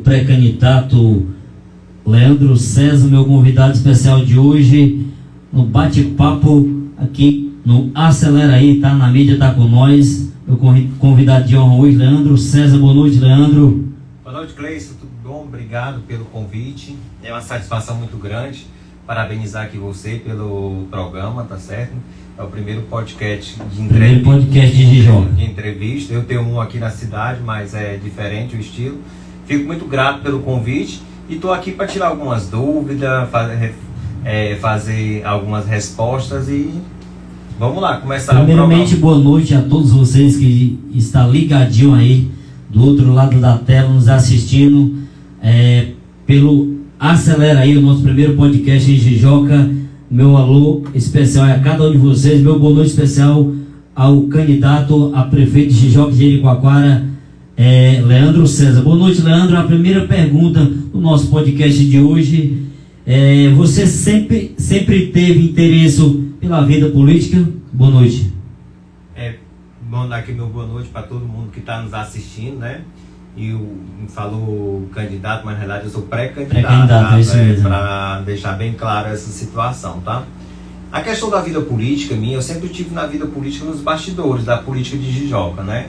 pré-candidato Leandro César, meu convidado especial de hoje, no bate-papo aqui no Acelera Aí, tá? Na mídia, tá com nós. Meu convidado de honra hoje, Leandro César. Boa noite, Leandro. Boa noite, Cleison. Tudo bom? Obrigado pelo convite. É uma satisfação muito grande. Parabenizar aqui você pelo programa, tá certo? É o primeiro podcast de entrevista. Primeiro podcast de Jijoca. De entrevista. Eu tenho um aqui na cidade, mas é diferente o estilo. Fico muito grato pelo convite e estou aqui para tirar algumas dúvidas, fazer algumas respostas e vamos lá, começar Primeiramente, boa noite a todos vocês que estão ligadinhos aí do outro lado da tela, nos assistindo pelo Acelera Aí, o nosso primeiro podcast em Jijoca. Meu alô especial a cada um de vocês, meu boa noite especial ao candidato a prefeito de Jijoca de Jericoacoara, Leandro César. Boa noite, Leandro. A primeira pergunta do nosso podcast de hoje, você sempre teve interesse pela vida política? Boa noite. Vou dar aqui meu boa noite para todo mundo que está nos assistindo, né? E falou candidato, mas na realidade eu sou pré-candidato, é isso mesmo. Para deixar bem claro essa situação, tá? A questão da vida política minha, eu sempre tive na vida política nos bastidores da política de Jijoca, né?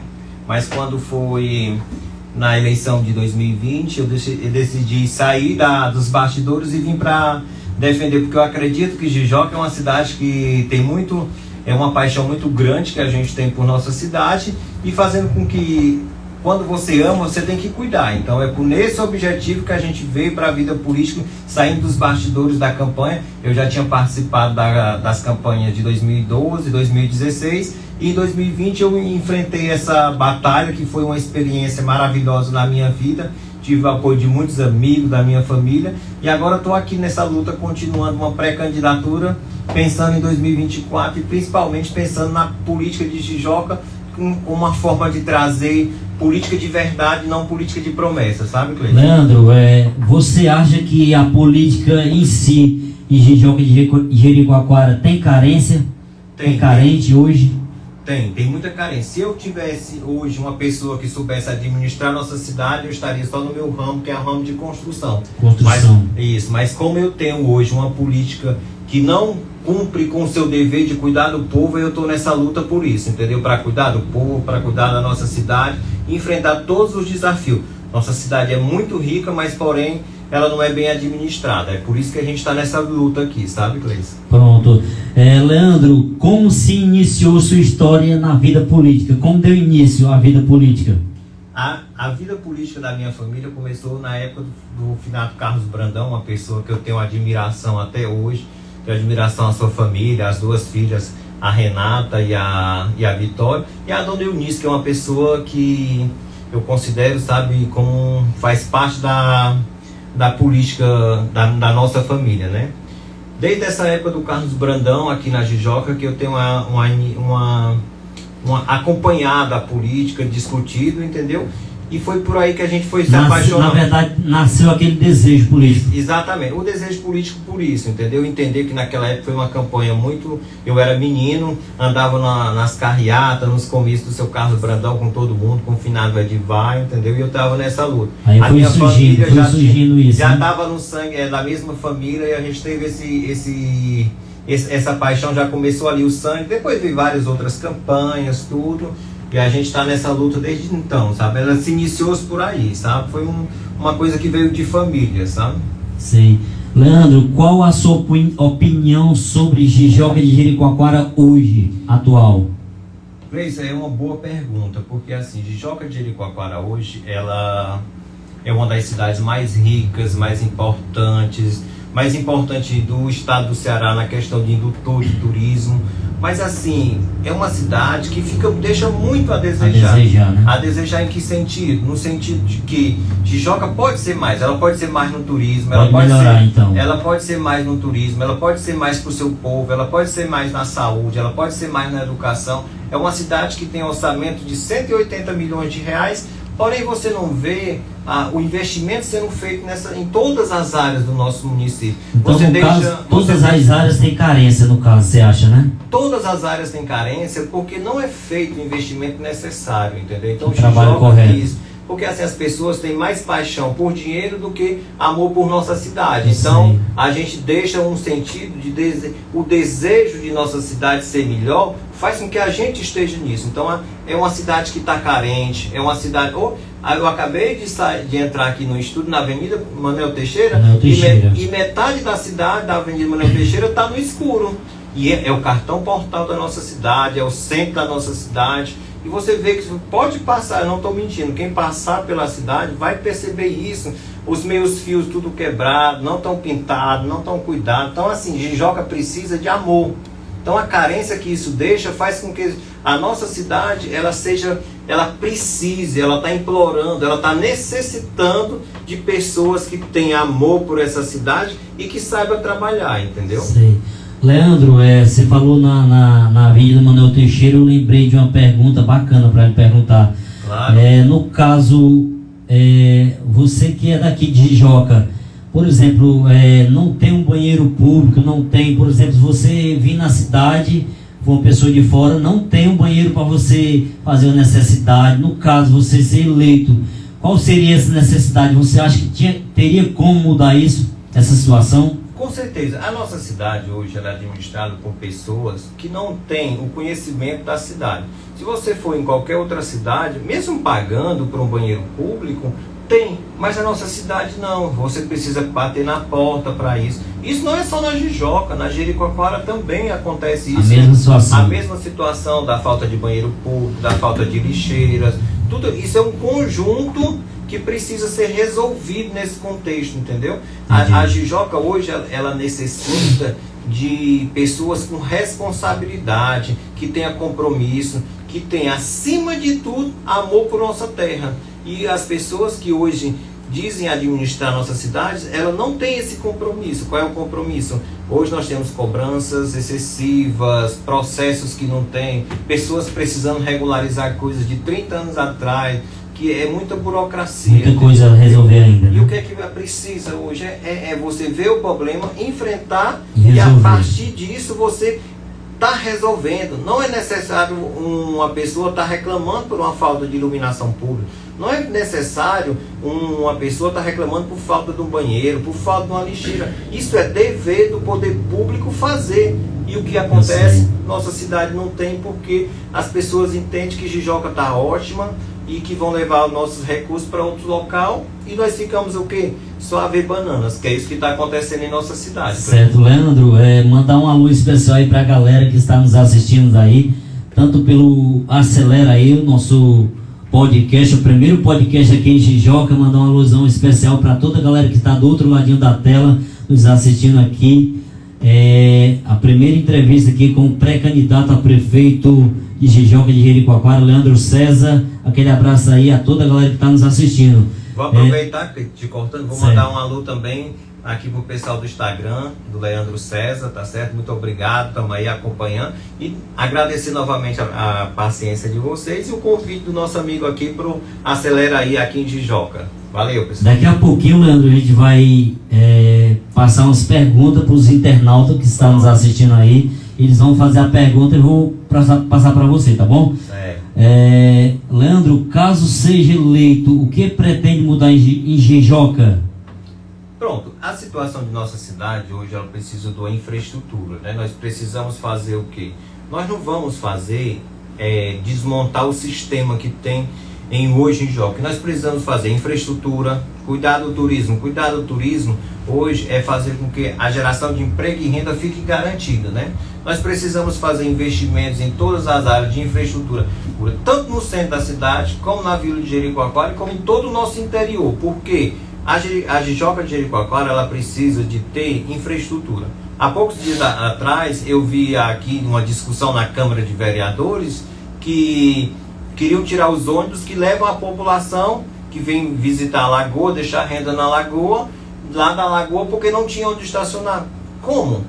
Mas quando foi na eleição de 2020, eu decidi sair dos bastidores e vim para defender, porque eu acredito que Jijoca é uma cidade que tem uma paixão muito grande que a gente tem por nossa cidade, e fazendo com que quando você ama, você tem que cuidar. Então é por esse objetivo que a gente veio para a vida política, saindo dos bastidores da campanha. Eu já tinha participado das campanhas de 2012, 2016, e em 2020 eu enfrentei essa batalha, que foi uma experiência maravilhosa na minha vida. Tive o apoio de muitos amigos, da minha família, e agora estou aqui nessa luta, continuando uma pré-candidatura, pensando em 2024 e principalmente pensando na política de Jijoca, com uma forma de trazer política de verdade, não política de promessa, sabe, Cleiton? Leandro, você acha que a política em si, em Jijoca de Jericoacoara, tem carência? Tem carente hoje? Tem muita carência. Se eu tivesse hoje uma pessoa que soubesse administrar nossa cidade, eu estaria só no meu ramo, que é o ramo de construção. Mas como eu tenho hoje uma política que não cumpre com o seu dever de cuidar do povo, eu estou nessa luta por isso, entendeu? Para cuidar do povo, para cuidar da nossa cidade e enfrentar todos os desafios. Nossa cidade é muito rica, mas porém ela não é bem administrada. É por isso que a gente está nessa luta aqui, sabe, Cleiton? Pronto. Leandro, como se iniciou sua história na vida política? Como deu início à vida política? A vida política da minha família começou na época do finado Carlos Brandão, uma pessoa que eu tenho admiração até hoje. Tenho admiração à sua família, às duas filhas, a Renata e a Vitória, e a dona Eunice, que é uma pessoa que eu considero, sabe, como faz parte da política da nossa família, né? Desde essa época do Carlos Brandão, aqui na Jijoca, que eu tenho uma acompanhada a política, discutido, entendeu? E foi por aí que a gente foi se apaixonando. Na verdade, nasceu aquele desejo político. Exatamente, o desejo político por isso, entendeu? Entender que naquela época foi uma campanha muito... Eu era menino, andava nas carreatas, nos comícios do seu Carlos Brandão com todo mundo, com o finado Edivar, entendeu? E eu estava nessa luta. Aí a minha família já estava no sangue, da mesma família, e a gente teve essa paixão, já começou ali o sangue. Depois veio várias outras campanhas, tudo... E a gente está nessa luta desde então, sabe? Ela se iniciou por aí, sabe? Foi uma coisa que veio de família, sabe? Sim. Leandro, qual a sua opinião sobre Jijoca de Jericoacoara hoje, atual? Isso é uma boa pergunta, porque assim, Jijoca de Jericoacoara hoje, ela é uma das cidades mais ricas, mais importante do estado do Ceará na questão de indutor de turismo. Mas assim, é uma cidade que deixa muito a desejar. Né? A desejar em que sentido? No sentido de que Jijoca pode ser mais. Ela pode ser mais no turismo. Ela pode ser mais no turismo. Ela pode ser mais para o seu povo. Ela pode ser mais na saúde. Ela pode ser mais na educação. É uma cidade que tem orçamento de 180 milhões de reais. Porém, você não vê o investimento sendo feito em todas as áreas do nosso município. Então, todas as áreas têm carência, no caso, você acha, né? Todas as áreas têm carência porque não é feito o investimento necessário, entendeu? Então, o trabalho correto. porque assim as pessoas têm mais paixão por dinheiro do que amor por nossa cidade. Então a gente deixa um sentido de o desejo de nossa cidade ser melhor, faz com que a gente esteja nisso. Então é uma cidade que está carente, é uma cidade... eu acabei de entrar aqui no estúdio na Avenida Manuel Teixeira, e metade da cidade, da Avenida Manuel Teixeira, está no escuro. E é o cartão postal da nossa cidade, é o centro da nossa cidade. E você vê que pode passar, eu não estou mentindo, quem passar pela cidade vai perceber isso. Os meus fios tudo quebrado, não estão pintados, não estão cuidados. Então assim, Jijoca precisa de amor. Então a carência que isso deixa faz com que a nossa cidade, ela precise, ela está implorando, ela está necessitando de pessoas que têm amor por essa cidade e que saibam trabalhar, entendeu? Sei. Leandro, você falou na Avenida Manuel Teixeira, eu lembrei de uma pergunta bacana para lhe perguntar. Claro. No caso, você que é daqui de Jijoca, por exemplo, não tem um banheiro público, não tem, por exemplo, se você vir na cidade, for uma pessoa de fora, não tem um banheiro para você fazer uma necessidade. No caso, você ser eleito, qual seria essa necessidade? Você acha que teria como mudar isso, essa situação? Com certeza. A nossa cidade hoje é administrada por pessoas que não têm o conhecimento da cidade. Se você for em qualquer outra cidade, mesmo pagando por um banheiro público, tem, mas a nossa cidade não. Você precisa bater na porta para isso. Isso não é só na Jijoca, na Jericoacoara também acontece isso. A mesma situação. A mesma situação da falta de banheiro público, da falta de lixeiras. Tudo isso é um conjunto que precisa ser resolvido nesse contexto, entendeu? A Jijoca hoje, ela necessita de pessoas com responsabilidade, que tenha compromisso, que tenha, acima de tudo, amor por nossa terra. E as pessoas que hoje dizem administrar nossas cidades, ela não tem esse compromisso. Qual é o compromisso? Hoje nós temos cobranças excessivas, processos que não tem, pessoas precisando regularizar coisas de 30 anos atrás, que é muita burocracia. Muita coisa a resolver ainda. E né? o que é que precisa hoje? É você ver o problema, enfrentar e a partir disso você está resolvendo. Não é necessário uma pessoa estar reclamando por uma falta de iluminação pública. Não é necessário uma pessoa estar reclamando por falta de um banheiro, por falta de uma lixeira. Isso é dever do poder público fazer. E o que acontece? Nossa cidade não tem, porque as pessoas entendem que Jijoca está ótima e que vão levar os nossos recursos para outro local e nós ficamos o quê? Só a ver bananas, que é isso que está acontecendo em nossa cidade. Certo, Leandro, mandar um alô especial aí para a galera que está nos assistindo aí, tanto pelo Acelera aí, o nosso podcast, o primeiro podcast aqui em Jijoca, mandar uma alusão especial para toda a galera que está do outro ladinho da tela, nos assistindo aqui. A primeira entrevista aqui com o pré-candidato a prefeito de Jijoca de Jericoacoara, Leandro César. Aquele abraço aí a toda a galera que está nos assistindo. Vou aproveitar, te cortando, vou mandar um alô também aqui pro pessoal do Instagram, do Leandro César, tá certo? Muito obrigado, estamos aí acompanhando. E agradecer novamente a paciência de vocês e o convite do nosso amigo aqui pro Acelera aí aqui em Jijoca. Valeu, pessoal. Daqui a pouquinho, Leandro, a gente vai passar umas perguntas para os internautas que estão nos assistindo aí. Eles vão fazer a pergunta e eu vou passar para você, tá bom? Certo. Leandro, caso seja eleito, o que pretende mudar em Jijoca? Pronto, a situação de nossa cidade hoje, ela precisa de uma infraestrutura, né? Nós precisamos fazer o quê? Nós não vamos fazer desmontar o sistema que tem hoje em Jijoca. O que nós precisamos fazer? Infraestrutura, cuidar do turismo. Cuidar do turismo hoje é fazer com que a geração de emprego e renda fique garantida, né? Nós precisamos fazer investimentos em todas as áreas de infraestrutura, tanto no centro da cidade, como na vila de Jericoacoara, como em todo o nosso interior. Por quê? A Jijoca de Jericoacoara, ela precisa de ter infraestrutura. Há poucos dias atrás, eu vi aqui uma discussão na Câmara de Vereadores que queriam tirar os ônibus que levam a população que vem visitar a lagoa, deixar renda na lagoa, lá na lagoa, porque não tinha onde estacionar. Como?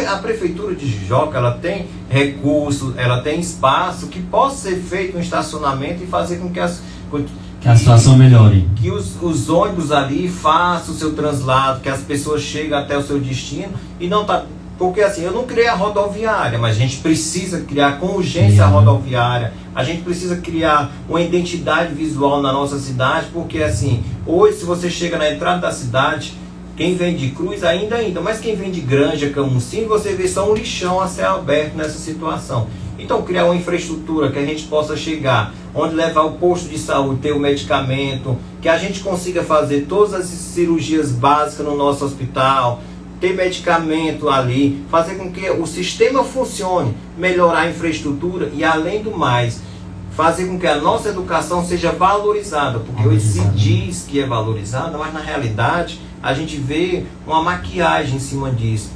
A prefeitura de Jijoca, ela tem recursos, ela tem espaço que possa ser feito um estacionamento e fazer com que a situação melhore. Que os ônibus ali façam o seu translado, que as pessoas cheguem até o seu destino e não tá. Porque assim, eu não criei a rodoviária, mas a gente precisa criar com urgência a rodoviária, A gente precisa criar uma identidade visual na nossa cidade, porque assim, hoje se você chega na entrada da cidade, quem vem de Cruz ainda, mas quem vem de Granja, Camusim, você vê só um lixão a céu aberto nessa situação. Então criar uma infraestrutura que a gente possa chegar, onde levar o posto de saúde, ter o medicamento, que a gente consiga fazer todas as cirurgias básicas no nosso hospital, ter medicamento ali, fazer com que o sistema funcione, melhorar a infraestrutura e, além do mais, fazer com que a nossa educação seja valorizada, porque hoje se diz que é valorizada, mas na realidade a gente vê uma maquiagem em cima disso.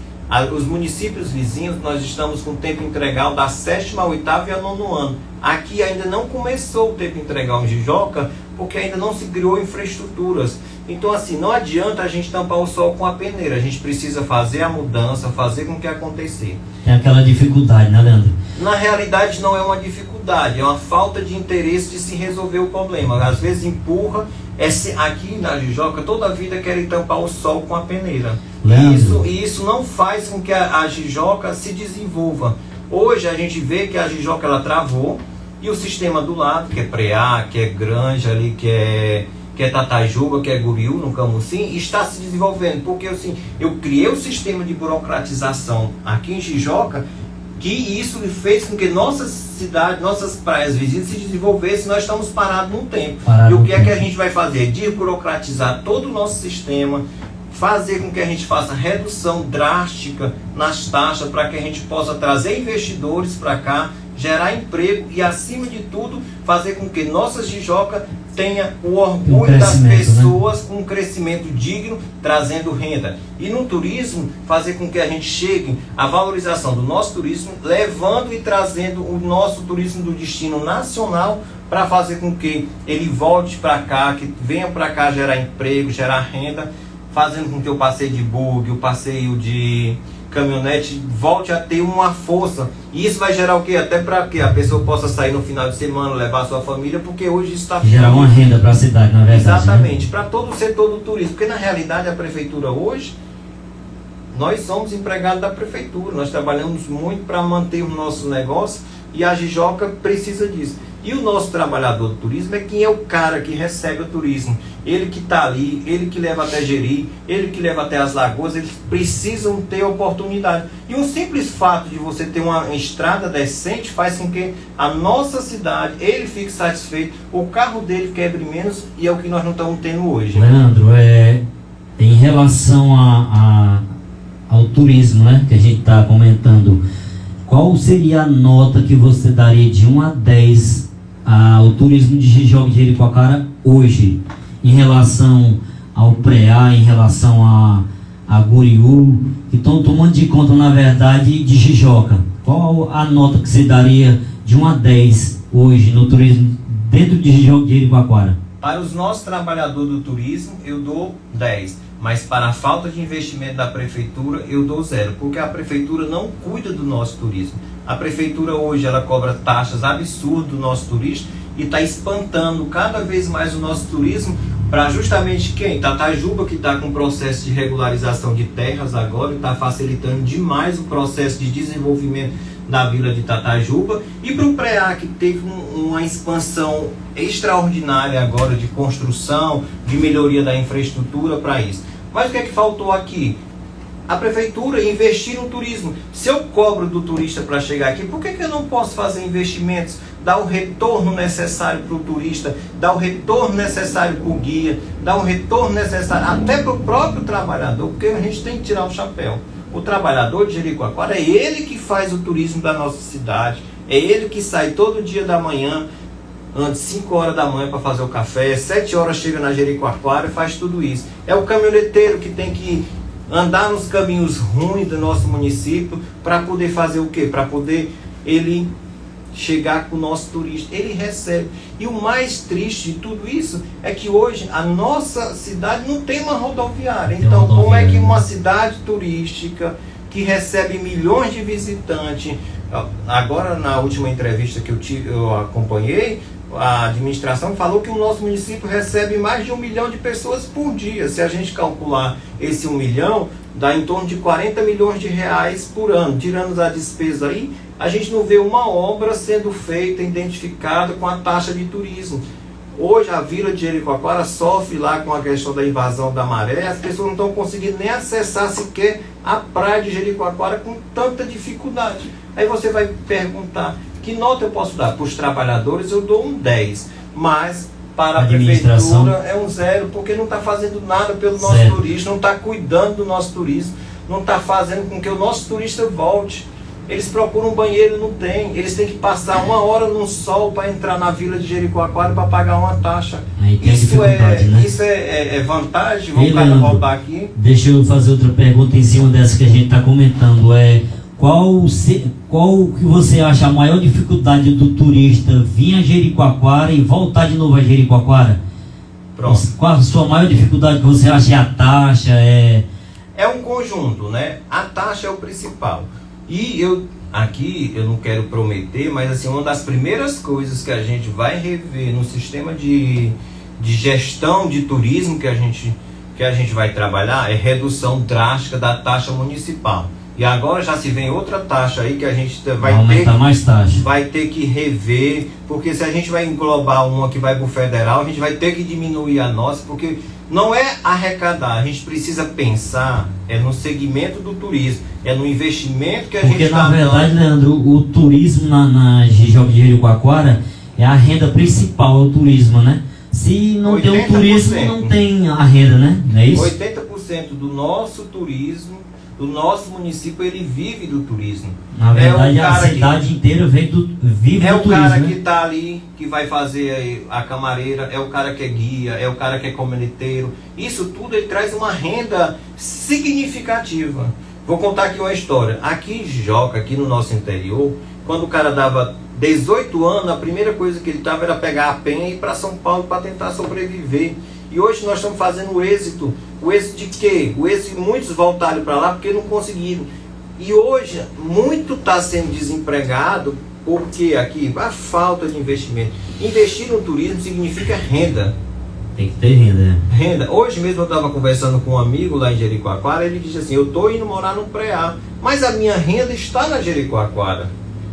Os municípios vizinhos, nós estamos com o tempo integral da 7ª ao 8º e ao 9º ano. Aqui ainda não começou o tempo integral em Jijoca, porque ainda não se criou infraestruturas. Então assim, não adianta a gente tampar o sol com a peneira, a gente precisa fazer a mudança, fazer com que acontecer. Tem aquela dificuldade, né, Leandro? Na realidade não é uma dificuldade, é uma falta de interesse de se resolver o problema. Às vezes empurra, aqui na Jijoca toda a vida querem tampar o sol com a peneira. E isso não faz com que a Jijoca se desenvolva. Hoje a gente vê que a Jijoca ela travou, e o sistema do lado, que é Preá, que é Granja ali, que é Tatajuba, que é Guriú, no Camusim, está se desenvolvendo. Porque assim, eu criei um sistema de burocratização aqui em Jijoca, que isso fez com que nossas cidades, nossas praias vizinhas se desenvolvessem. Nós estamos parados num tempo. E o que é que a gente vai fazer? Desburocratizar todo o nosso sistema, fazer com que a gente faça redução drástica nas taxas, para que a gente possa trazer investidores para cá, gerar emprego e, acima de tudo, fazer com que nossa Jijoca tenha o orgulho das pessoas, com um crescimento digno, trazendo renda. E no turismo, fazer com que a gente chegue à valorização do nosso turismo, levando e trazendo o nosso turismo do destino nacional, para fazer com que ele volte para cá, que venha para cá gerar emprego, gerar renda, fazendo com que o passeio de bug, o passeio de caminhonete volte a ter uma força. E isso vai gerar o quê? Até para que a pessoa possa sair no final de semana, levar a sua família, porque hoje está... Gerar uma renda para a cidade, na verdade. Exatamente, né? Para todo o setor do turismo. Porque na realidade a prefeitura hoje, nós somos empregados da prefeitura, nós trabalhamos muito para manter o nosso negócio, e a Jijoca precisa disso. E o nosso trabalhador do turismo é quem é o cara que recebe o turismo. Ele que está ali, ele que leva até Jeri, ele que leva até as lagoas, eles precisam ter oportunidade. E um simples fato de você ter uma estrada decente faz com que a nossa cidade, ele fique satisfeito, o carro dele quebre menos, e é o que nós não estamos tendo hoje. Leandro, em relação ao turismo, né, que a gente está comentando, qual seria a nota que você daria de 1 a 10 ao turismo de Jijoca e Jericoacoara hoje, em relação ao Preá, em relação a Guriú, que estão tomando de conta, na verdade, de Jijoca? Qual a nota que você daria de 1 a 10 hoje no turismo dentro de Jijoca e Jericoacoara? Para os nossos trabalhadores do turismo, eu dou 10. Mas para a falta de investimento da prefeitura, eu dou 0. Porque a prefeitura não cuida do nosso turismo. A prefeitura hoje, ela cobra taxas absurdas do nosso turista e está espantando cada vez mais o nosso turismo para justamente quem? Tatajuba, que está com processo de regularização de terras agora, está facilitando demais o processo de desenvolvimento da vila de Tatajuba, e para o Preá, que teve uma expansão extraordinária agora de construção, de melhoria da infraestrutura para isso. Mas o que é que faltou aqui? A prefeitura investir no turismo. Se eu cobro do turista para chegar aqui, por que eu não posso fazer investimentos, dar o retorno necessário para o turista, dar o retorno necessário para o guia, dar o retorno necessário até para o próprio trabalhador, porque a gente tem que tirar o chapéu. O trabalhador de Jericoacoara é ele que faz o turismo da nossa cidade, é ele que sai todo dia da manhã, antes 5 horas da manhã para fazer o café, 7 horas chega na Jericoacoara e faz tudo isso. É o caminhoneteiro que tem que andar nos caminhos ruins do nosso município para poder fazer o quê? Para poder ele chegar com o nosso turista. Ele recebe. E o mais triste de tudo isso é que hoje a nossa cidade não tem uma rodoviária. Então, como é que uma cidade turística que recebe milhões de visitantes... Agora, na última entrevista que eu acompanhei, a administração falou que o nosso município recebe mais de 1 milhão de pessoas por dia. Se a gente calcular esse 1 milhão, dá em torno de 40 milhões de reais por ano. Tirando a despesa aí, A gente não vê uma obra sendo feita, identificada com a taxa de turismo. Hoje a vila de Jericoacoara sofre lá com a questão da invasão da maré, as pessoas não estão conseguindo nem acessar sequer a praia de Jericoacoara com tanta dificuldade. Aí você vai perguntar, que nota eu posso dar? Para os trabalhadores eu dou um 10, mas para a prefeitura é um 0, porque não está fazendo nada pelo nosso turista, não está cuidando do nosso turismo, não está fazendo com que o nosso turista volte. Eles procuram um banheiro, não tem. Eles têm que passar 1 hora no sol para entrar na vila de Jericoacoara para pagar uma taxa. Isso é vantagem? Vamos voltar aqui. Deixa eu fazer outra pergunta em cima dessa que a gente está comentando. Qual que você acha a maior dificuldade do turista vir a Jericoacoara e voltar de novo a Jericoacoara? Pronto. Qual a sua maior dificuldade que você acha? É a taxa? É um conjunto, né? A taxa é o principal. E eu não quero prometer, mas assim, uma das primeiras coisas que a gente vai rever no sistema de gestão de turismo que a gente vai trabalhar é redução drástica da taxa municipal. E agora já se vem outra taxa aí que a gente vai ter que rever, porque se a gente vai englobar uma que vai para o federal, a gente vai ter que diminuir a nossa, porque não é arrecadar, a gente precisa pensar no segmento do turismo, no investimento que a gente está dando. Porque na verdade, Leandro, o turismo na Jijoca de Jericoacoara é a renda principal, o turismo, né? Se não tem o turismo, não tem a renda, né? Não é isso? 80% do nosso turismo, do nosso município, ele vive do turismo. Na verdade, a cidade inteira vive do turismo. É o cara que está ali, que vai fazer a camareira, é o cara que é guia, é o cara que é comuniteiro. Isso tudo ele traz uma renda significativa. Vou contar aqui uma história. Aqui em Jijoca, aqui no nosso interior, quando o cara dava 18 anos, a primeira coisa que ele estava era pegar a penha e ir para São Paulo para tentar sobreviver. E hoje nós estamos fazendo o êxito. O êxito de quê? O êxito de muitos voltaram para lá porque não conseguiram. E hoje, muito está sendo desempregado porque aqui a falta de investimento. Investir no turismo significa renda. Tem que ter renda. Renda. Hoje mesmo eu estava conversando com um amigo lá em Jericoacoara, ele disse assim, eu estou indo morar no Preá, mas a minha renda está na Jericoacoara.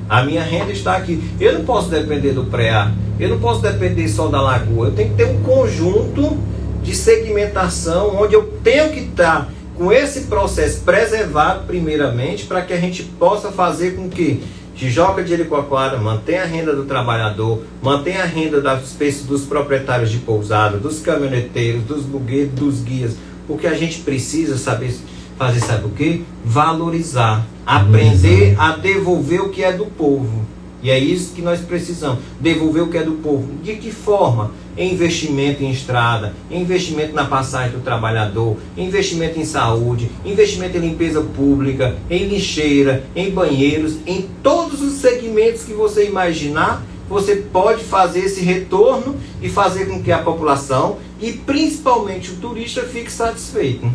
A minha renda está aqui. Eu não posso depender do Preá, eu não posso depender só da Lagoa. Eu tenho que ter um conjunto de segmentação onde eu tenho que estar com esse processo preservado primeiramente para que a gente possa fazer com que Jijoca de Jericoacoara mantenha a renda do trabalhador, mantenha a renda dos proprietários de pousada, dos caminhoneteiros, dos bugueiros, dos guias, porque a gente precisa saber fazer, sabe o quê? Valorizar, aprender a devolver o que é do povo. E é isso que nós precisamos, devolver o que é do povo. De que forma? Investimento em estrada, investimento na passagem do trabalhador, investimento em saúde, investimento em limpeza pública, em lixeira, em banheiros, em todos os segmentos que você imaginar, você pode fazer esse retorno e fazer com que a população e principalmente o turista fique satisfeito.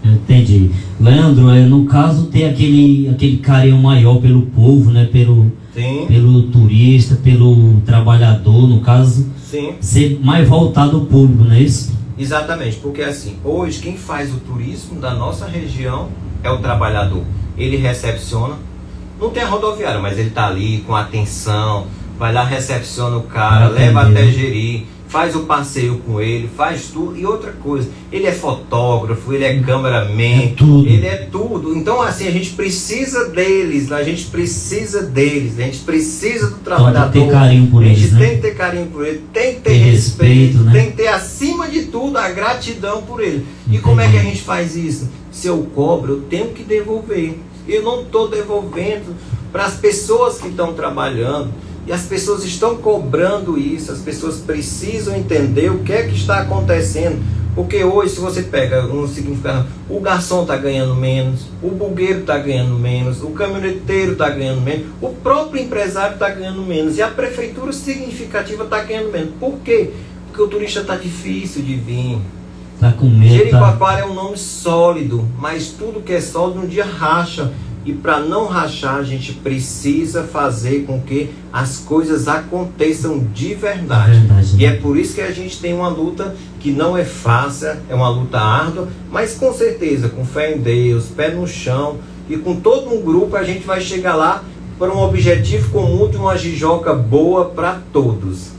Entendi. Leandro, no caso tem aquele carinho maior pelo povo, né? Pelo turista, pelo trabalhador, no caso. Sim. Ser mais voltado ao público, não é isso? Exatamente, porque assim, hoje quem faz o turismo da nossa região é o trabalhador. Ele recepciona, não tem a rodoviária, mas ele está ali com atenção, vai lá, recepciona o cara, leva até Jeri, faz o passeio com ele, faz tudo. E outra coisa, ele é fotógrafo, ele é cameraman, ele é tudo. Então assim, a gente precisa deles, a gente precisa do trabalhador. Tem que ter carinho por eles, né? Tem que ter carinho por ele, tem que ter respeito, né? Tem que ter acima de tudo a gratidão por ele. E como é que a gente faz isso? Se eu cobro, eu tenho que devolver. Eu não estou devolvendo para as pessoas que estão trabalhando. E as pessoas estão cobrando isso, as pessoas precisam entender o que é que está acontecendo. Porque hoje, se você pega um significado, o garçom está ganhando menos, o bugueiro está ganhando menos, o caminhoneteiro está ganhando menos, o próprio empresário está ganhando menos e a prefeitura significativa está ganhando menos. Por quê? Porque o turista está difícil de vir. Está com medo. Jericoacoara é um nome sólido, mas tudo que é sólido um dia racha. E para não rachar, a gente precisa fazer com que as coisas aconteçam de verdade. E é por isso que a gente tem uma luta que não é fácil, é uma luta árdua, mas com certeza, com fé em Deus, pé no chão e com todo um grupo, a gente vai chegar lá para um objetivo comum de uma Jijoca boa para todos.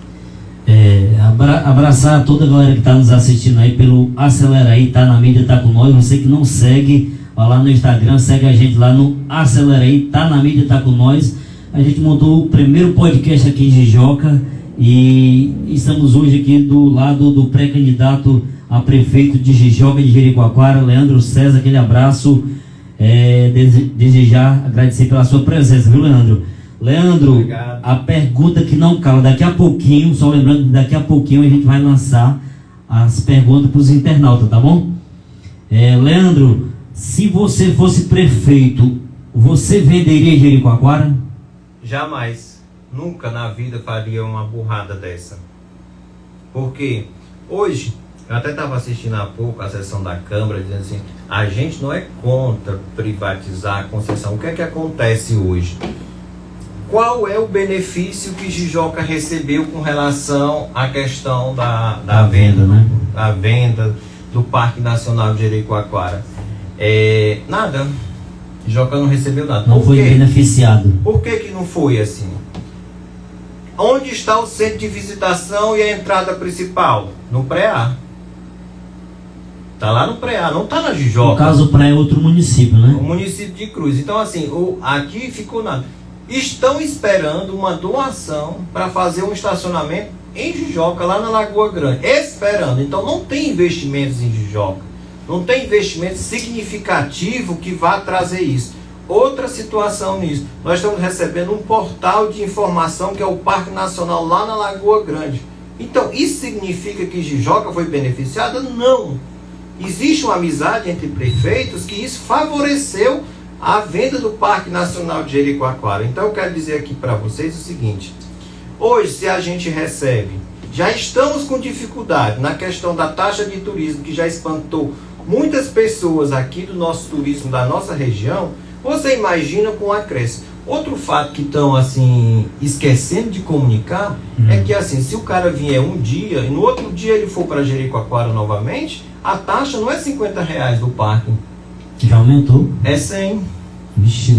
Abraçar toda a galera que está nos assistindo aí pelo Acelera aí, tá na mídia, tá com nós. Você que não segue, vai lá no Instagram, segue a gente lá no Acelera aí, tá na mídia, tá com nós. A gente montou o primeiro podcast aqui em Jijoca e estamos hoje aqui do lado do pré-candidato a prefeito de Jijoca de Jericoacoara, Leandro César. Aquele abraço, desejar agradecer pela sua presença, viu, Leandro? Leandro, obrigado. A pergunta que não cala, daqui a pouquinho, só lembrando que daqui a pouquinho a gente vai lançar as perguntas para os internautas, tá bom? Leandro, se você fosse prefeito, você venderia Jericoacoara? Jamais, nunca na vida faria uma burrada dessa. Porque hoje, eu até estava assistindo há pouco a sessão da Câmara, dizendo assim, a gente não é contra privatizar a concessão. O que é que acontece hoje? Qual é o benefício que Jijoca recebeu com relação à questão da venda, né? Da venda do Parque Nacional de Jericoacoara? Nada. Jijoca não recebeu nada. Não foi beneficiado. Por que não foi assim? Onde está o centro de visitação e a entrada principal? No Pré-A. Está lá no Pré-A, não está na Jijoca. No caso, o Pré é outro município, né? O município de Cruz. Então, assim, aqui ficou nada. Estão esperando uma doação para fazer um estacionamento em Jijoca, lá na Lagoa Grande. Esperando. Então, não tem investimentos em Jijoca. Não tem investimento significativo que vá trazer isso. Outra situação nisso. Nós estamos recebendo um portal de informação que é o Parque Nacional lá na Lagoa Grande. Então, isso significa que Jijoca foi beneficiada? Não. Existe uma amizade entre prefeitos que isso favoreceu a venda do Parque Nacional de Jericoacoara. Então eu quero dizer aqui para vocês o seguinte: hoje, se a gente recebe, já estamos com dificuldade na questão da taxa de turismo, que já espantou muitas pessoas aqui do nosso turismo, da nossa região. Você imagina com o acréscimo. Outro fato que estão assim esquecendo de comunicar é que assim, se o cara vier um dia e no outro dia ele for para Jericoacoara novamente, a taxa não é R$50 do parque. Já aumentou? É 100. Vixe.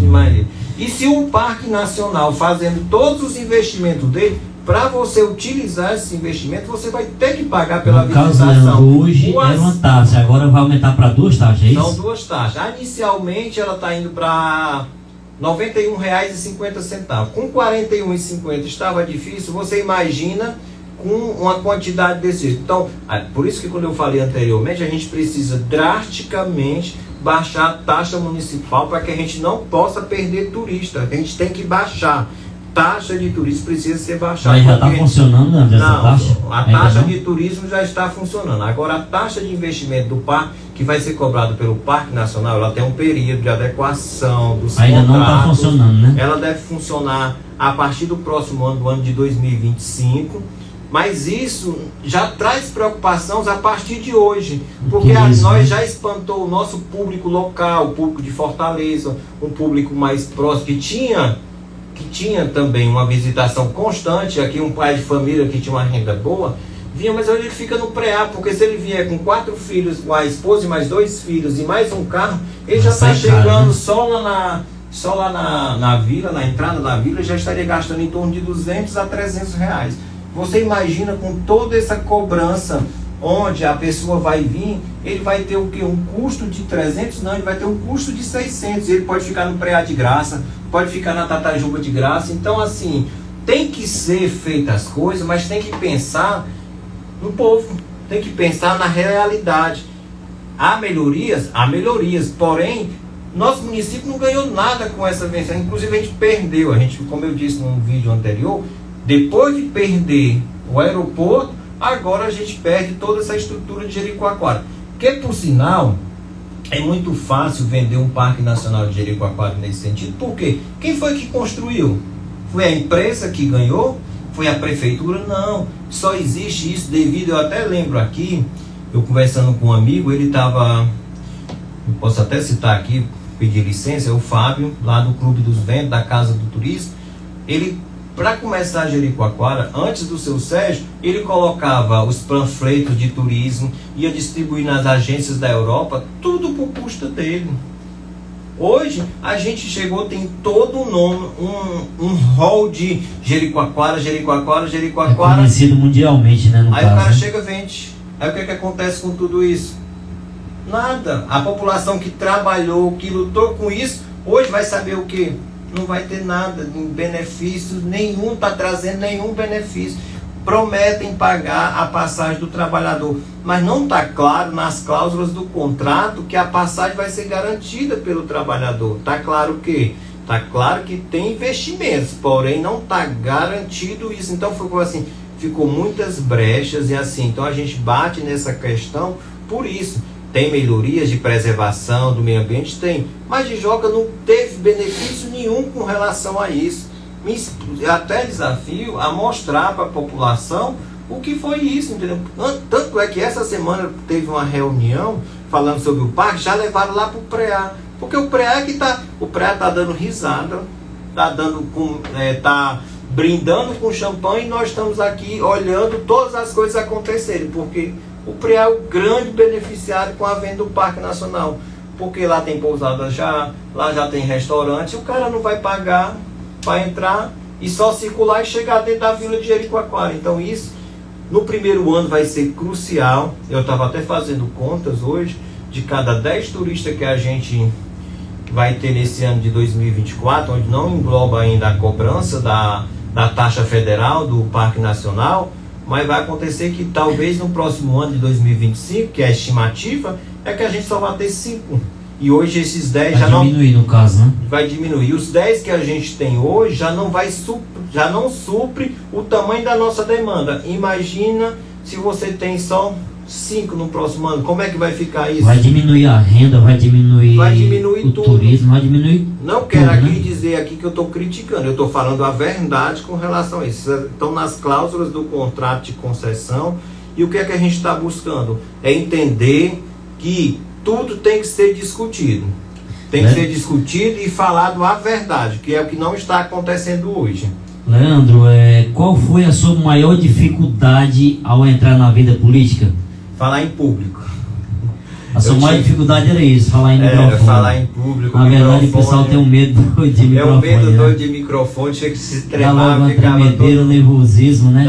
E se o Parque Nacional fazendo todos os investimentos dele, para você utilizar esse investimento, você vai ter que pagar pela visitação. Leandro, hoje era uma taxa, agora vai aumentar para 2 taxas, é isso? São 2 taxas. Inicialmente ela está indo para R$ 91,50. Com R$ 41,50 estava difícil, você imagina com uma quantidade desse jeito. Então, por isso que quando eu falei anteriormente, a gente precisa drasticamente baixar a taxa municipal para que a gente não possa perder turista. A gente tem que baixar. Taxa de turismo precisa ser baixada. Mas já está funcionando, né, essa taxa? A taxa de turismo já está funcionando. Agora, a taxa de investimento do parque, que vai ser cobrada pelo Parque Nacional, ela tem um período de adequação dos ainda contratos. Não está funcionando, né? Ela deve funcionar a partir do próximo ano, do ano de 2025. Mas isso já traz preocupações a partir de hoje, porque nós já espantou o nosso público local, o público de Fortaleza, um público mais próximo, que tinha também uma visitação constante, aqui um pai de família que tinha uma renda boa, vinha, mas hoje ele fica no Pré-A, porque se ele vier com 4 filhos, com a esposa e mais 2 filhos e mais um carro, ele já está chegando, né? Só lá na vila, na entrada da vila, já estaria gastando em torno de R$200 a R$300. Você imagina com toda essa cobrança, onde a pessoa vai vir, ele vai ter o quê? Um custo de 300? Não, ele vai ter um custo de 600. Ele pode ficar no Pré-A de graça, pode ficar na Tatajuba de graça. Então, assim, tem que ser feitas as coisas, mas tem que pensar no povo, tem que pensar na realidade. Há melhorias? Há melhorias, porém, nosso município não ganhou nada com essa venção. Inclusive, a gente perdeu, como eu disse num vídeo anterior, depois de perder o aeroporto, agora a gente perde toda essa estrutura de Jericoacoara. Que, por sinal, é muito fácil vender um Parque Nacional de Jericoacoara nesse sentido. Por quê? Quem foi que construiu? Foi a empresa que ganhou? Foi a prefeitura? Não. Só existe isso devido, eu até lembro aqui, eu conversando com um amigo, ele estava, eu posso até citar aqui, pedir licença, é o Fábio, lá do Clube dos Ventos, da Casa do Turismo. Ele, para começar a Jericoacoara, antes do seu Sérgio, ele colocava os panfletos de turismo, ia distribuir nas agências da Europa, tudo por custo dele. Hoje a gente chegou, tem todo um nome, um hall de Jericoacoara. É conhecido mundialmente, né? Aí o cara chega e vende. Aí o que acontece com tudo isso? Nada. A população que trabalhou, que lutou com isso, hoje vai saber o quê? Não vai ter nada, benefício nenhum, está trazendo nenhum benefício. Prometem pagar a passagem do trabalhador, mas não está claro nas cláusulas do contrato que a passagem vai ser garantida pelo trabalhador. Está claro que? Está claro que tem investimentos, porém não está garantido isso. Então ficou assim, ficou muitas brechas e assim, então a gente bate nessa questão por isso. Tem melhorias de preservação do meio ambiente? Tem, mas Jijoca não teve benefício nenhum com relação a isso. Até desafio a mostrar para a população o que foi isso, entendeu? Tanto é que essa semana teve uma reunião falando sobre o parque, já levaram lá para o PREA, porque o PREA que o PREA tá dando risada, tá brindando com champanhe, e nós estamos aqui olhando todas as coisas acontecerem, porque o PREA é o grande beneficiário com a venda do Parque Nacional, porque lá tem pousada lá já tem restaurante, o cara não vai pagar para entrar e só circular e chegar dentro da vila de Jericoacoara. Então isso, no primeiro ano vai ser crucial. Eu estava até fazendo contas hoje, de cada 10 turistas que a gente vai ter nesse ano de 2024, onde não engloba ainda a cobrança da taxa federal do Parque Nacional, mas vai acontecer que talvez no próximo ano de 2025, que é a estimativa, é que a gente só vai ter 5. E hoje esses 10 já não... Vai diminuir no caso, né? Vai diminuir. Os 10 que a gente tem hoje já não supre o tamanho da nossa demanda. Imagina se você tem só 5 no próximo ano. Como é que vai ficar isso? Vai diminuir a renda, vai diminuir o tudo. Turismo, vai diminuir. Não quero aqui dizer aqui que eu estou criticando. Eu estou falando a verdade com relação a isso. Estão nas cláusulas do contrato de concessão. E o que é que a gente está buscando? É entender que tudo tem que ser discutido. Tem que ser discutido e falado a verdade, que é o que não está acontecendo hoje. Leandro, qual foi a sua maior dificuldade ao entrar na vida política? Falar em público. A sua maior dificuldade era isso, falar em microfone. Falar em público. Na verdade, o pessoal tem um medo de microfone. É um medo doido de microfone, chega que se tremar, tremedeiro, nervosismo, né?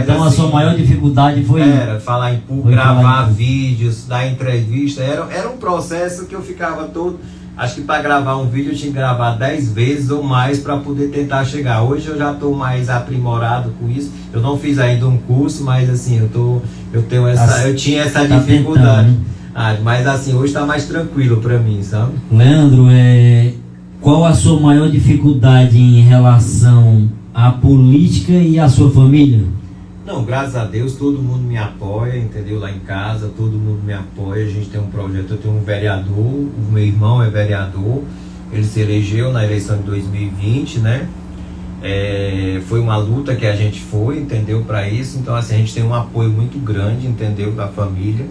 Então assim, a sua maior dificuldade foi... Era falar em público, gravar vídeos, dar entrevista. Era um processo que eu ficava todo... Acho que para gravar um vídeo eu tinha que gravar 10 vezes ou mais para poder tentar chegar. Hoje eu já estou mais aprimorado com isso. Eu não fiz ainda um curso, mas assim, eu tinha essa dificuldade. Tentando, mas assim, hoje está mais tranquilo para mim, sabe? Leandro, qual a sua maior dificuldade em relação à política e à sua família? Não, graças a Deus todo mundo me apoia, entendeu? Lá em casa todo mundo me apoia. A gente tem um projeto, eu tenho um vereador, o meu irmão é vereador, ele se elegeu na eleição de 2020, né? Foi uma luta que a gente foi, entendeu? Para isso, então assim, a gente tem um apoio muito grande, entendeu? Da família.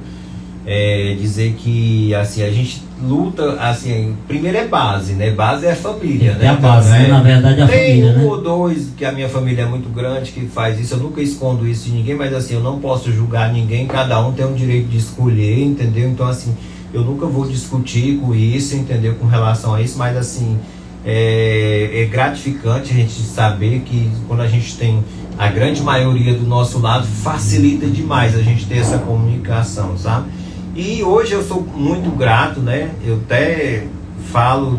Dizer que assim, a gente luta, assim, primeiro é base, né? Base é a família, né? É a base, né? Na verdade é a família, Tem um né? ou dois que a minha família é muito grande que faz isso, eu nunca escondo isso de ninguém, mas assim, eu não posso julgar ninguém, cada um tem o direito de escolher, entendeu? Então assim, eu nunca vou discutir com isso, entendeu? Com relação a isso, mas assim, é gratificante a gente saber que quando a gente tem a grande maioria do nosso lado, facilita demais a gente ter essa comunicação, sabe? E hoje eu sou muito grato, né? Eu até falo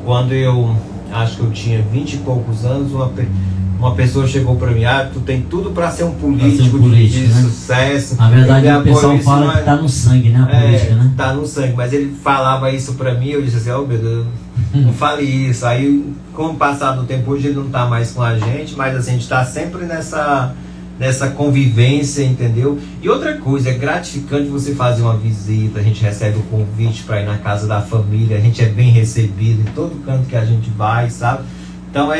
quando eu acho que eu tinha 20 e poucos anos, uma pessoa chegou para mim, tu tem tudo para ser um político, de né? Sucesso. Na verdade o pessoal fala que tá no sangue, né? A política, né? Tá no sangue, mas ele falava isso para mim, eu disse assim, oh meu Deus, não fale isso. Aí, com o passar do tempo, hoje ele não tá mais com a gente, mas assim, a gente tá sempre nessa convivência, entendeu? E outra coisa, é gratificante você fazer uma visita, a gente recebe o convite para ir na casa da família, a gente é bem recebido em todo canto que a gente vai, sabe? Então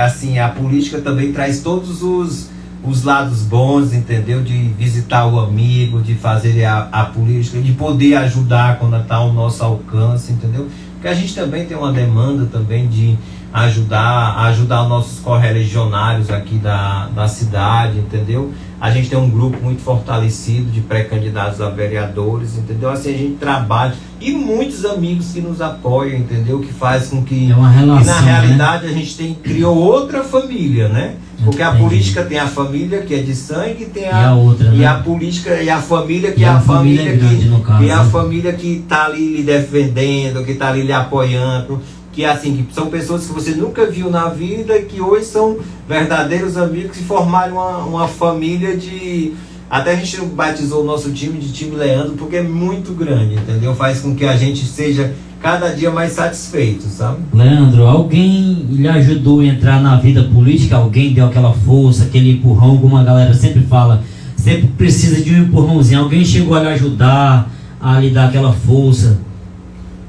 assim, a política também traz todos os lados bons, entendeu? De visitar o amigo, de fazer a política, de poder ajudar quando está ao nosso alcance, entendeu? Porque a gente também tem uma demanda também de ajudar os nossos correligionários aqui da cidade, entendeu? A gente tem um grupo muito fortalecido de pré-candidatos a vereadores, entendeu? Assim a gente trabalha, e muitos amigos que nos apoiam, entendeu? Que faz com que, é uma relação, na realidade, né? A gente criou outra família, né? Porque a política tem a família que é de sangue, tem a outra, e né? a política e a família que e é a família grande, que, no caso, que é a família que está ali lhe defendendo, que está ali lhe apoiando, que assim, que são pessoas que você nunca viu na vida e que hoje são verdadeiros amigos e formaram uma família de... Até a gente batizou o nosso time de time Leandro, porque é muito grande, entendeu? Faz com que a gente seja cada dia mais satisfeito, sabe? Leandro, alguém lhe ajudou a entrar na vida política? Alguém deu aquela força, aquele empurrão, como a galera sempre fala, sempre precisa de um empurrãozinho. Alguém chegou a lhe ajudar, a lhe dar aquela força?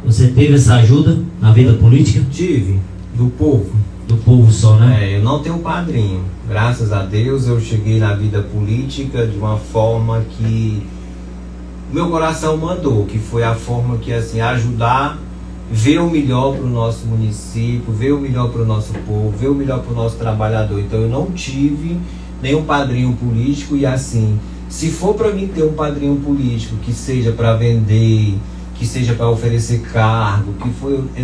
Você teve essa ajuda na vida política? Tive, do povo. Do povo só, né? Eu não tenho padrinho. Graças a Deus eu cheguei na vida política de uma forma que meu coração mandou, que foi a forma que, assim, ajudar, ver o melhor para o nosso município, ver o melhor para o nosso povo, ver o melhor para o nosso trabalhador. Então eu não tive nenhum padrinho político, e assim, se for para mim ter um padrinho político que seja para vender, que seja para oferecer cargo, que foi, eu